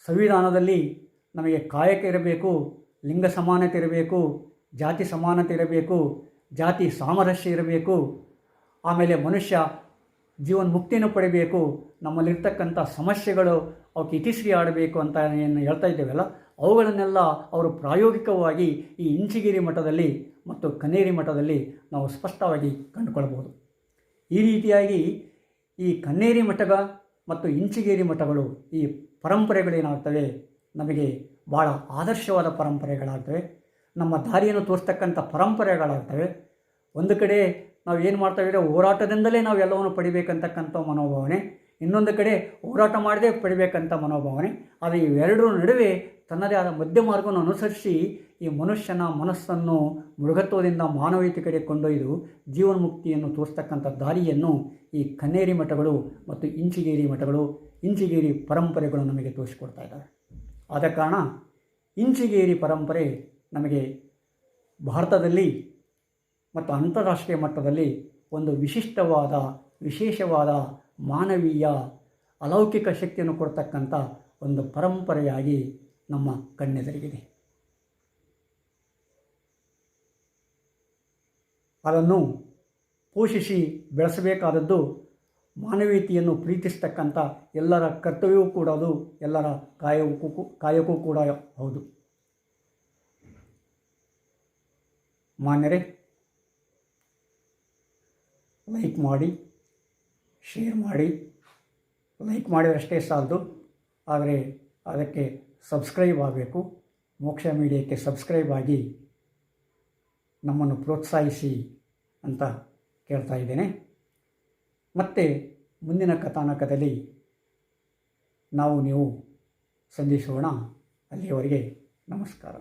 ಸಂವಿಧಾನದಲ್ಲಿ ನಮಗೆ ಕಾಯಕ ಇರಬೇಕು, ಲಿಂಗ ಸಮಾನತೆ ಇರಬೇಕು, ಜಾತಿ ಸಮಾನತೆ ಇರಬೇಕು, ಜಾತಿ ಸಾಮರಸ್ಯ ಇರಬೇಕು, ಆಮೇಲೆ ಮನುಷ್ಯ ಜೀವನ ಮುಕ್ತಿಯನ್ನು ಪಡಿಬೇಕು, ನಮ್ಮಲ್ಲಿರ್ತಕ್ಕಂಥ ಸಮಸ್ಯೆಗಳು ಅವಕ್ಕೆ ಇತಿಶ್ರೀ ಆಡಬೇಕು ಅಂತ ಏನು ಹೇಳ್ತಾ ಇದ್ದೇವಲ್ಲ, ಅವುಗಳನ್ನೆಲ್ಲ ಅವರು ಪ್ರಾಯೋಗಿಕವಾಗಿ ಈ ಇಂಚಿಗಿರಿ ಮಠದಲ್ಲಿ ಮತ್ತು ಕನ್ನೇರಿ ಮಠದಲ್ಲಿ ನಾವು ಸ್ಪಷ್ಟವಾಗಿ ಕಂಡುಕೊಳ್ಳಬಹುದು. ಈ ರೀತಿಯಾಗಿ ಈ ಕನ್ನೇರಿ ಮಠ ಮತ್ತು ಇಂಚಿಗೇರಿ ಮಠಗಳು, ಈ ಪರಂಪರೆಗಳೇನಾಗ್ತವೆ, ನಮಗೆ ಭಾಳ ಆದರ್ಶವಾದ ಪರಂಪರೆಗಳಾಗ್ತವೆ, ನಮ್ಮ ದಾರಿಯನ್ನು ತೋರಿಸ್ತಕ್ಕಂಥ ಪರಂಪರೆಗಳಾಗ್ತವೆ. ಒಂದು ಕಡೆ ನಾವು ಏನು ಮಾಡ್ತಾಯಿದ್ರೆ ಹೋರಾಟದಿಂದಲೇ ನಾವು ಎಲ್ಲವನ್ನು ಪಡಿಬೇಕಂತಕ್ಕಂಥ ಮನೋಭಾವನೆ, ಇನ್ನೊಂದು ಕಡೆ ಹೋರಾಟ ಮಾಡದೆ ಪಡಿಬೇಕಂತ ಮನೋಭಾವನೆ. ಆದರೆ ಇವೆರಡರ ನಡುವೆ ತನ್ನದೇ ಆದ ಮಧ್ಯ ಮಾರ್ಗವನ್ನು ಅನುಸರಿಸಿ ಈ ಮನುಷ್ಯನ ಮನಸ್ಸನ್ನು ಮೃಗತ್ವದಿಂದ ಮಾನವೀಯತೆ ಕಡೆ ಕೊಂಡೊಯ್ದು ಜೀವನ ಮುಕ್ತಿಯನ್ನು ತೋರಿಸ್ತಕ್ಕಂಥ ದಾರಿಯನ್ನು ಈ ಕನ್ನೇರಿ ಮಠಗಳು ಮತ್ತು ಇಂಚಿಗೇರಿ ಪರಂಪರೆಗಳು ನಮಗೆ ತೋರಿಸಿಕೊಡ್ತಾ ಇದ್ದಾವೆ. ಆದ ಕಾರಣ ಇಂಚಿಗೇರಿ ಪರಂಪರೆ ನಮಗೆ ಭಾರತದಲ್ಲಿ ಮತ್ತು ಅಂತಾರಾಷ್ಟ್ರೀಯ ಮಟ್ಟದಲ್ಲಿ ಒಂದು ವಿಶೇಷವಾದ ಮಾನವೀಯ ಅಲೌಕಿಕ ಶಕ್ತಿಯನ್ನು ಕೊಡ್ತಕ್ಕಂಥ ಒಂದು ಪರಂಪರೆಯಾಗಿ ನಮ್ಮ ಕಣ್ಣೆದುರಿಗಿದೆ. ಅದನ್ನು ಪೋಷಿಸಿ ಬೆಳೆಸಬೇಕಾದದ್ದು ಮಾನವೀಯತೆಯನ್ನು ಪ್ರೀತಿಸ್ತಕ್ಕಂಥ ಎಲ್ಲರ ಕರ್ತವ್ಯವೂ ಕೂಡ ಅದು, ಎಲ್ಲರ ಕಾಯಕವೂ ಕೂಡ ಹೌದು. ಮಾನ್ಯರೇ, ಲೈಕ್ ಮಾಡಿ, ಶೇರ್ ಮಾಡಿ. ಲೈಕ್ ಮಾಡಿದರಷ್ಟೇ ಸಾಲದು, ಆದರೆ ಅದಕ್ಕೆ ಸಬ್ಸ್ಕ್ರೈಬ್ ಆಗಬೇಕು. ಮೋಕ್ಷ ಮೀಡಿಯಾಕ್ಕೆ ಸಬ್ಸ್ಕ್ರೈಬ್ ಆಗಿ ನಮ್ಮನ್ನು ಪ್ರೋತ್ಸಾಹಿಸಿ ಅಂತ ಕೇಳ್ತಾ ಇದ್ದೇನೆ. ಮತ್ತೆ ಮುಂದಿನ ಕಥಾನಕದಲ್ಲಿ ನಾವು ನೀವು ಸಂಧಿಸೋಣ. ಅಲ್ಲಿಯವರೆಗೆ ನಮಸ್ಕಾರ.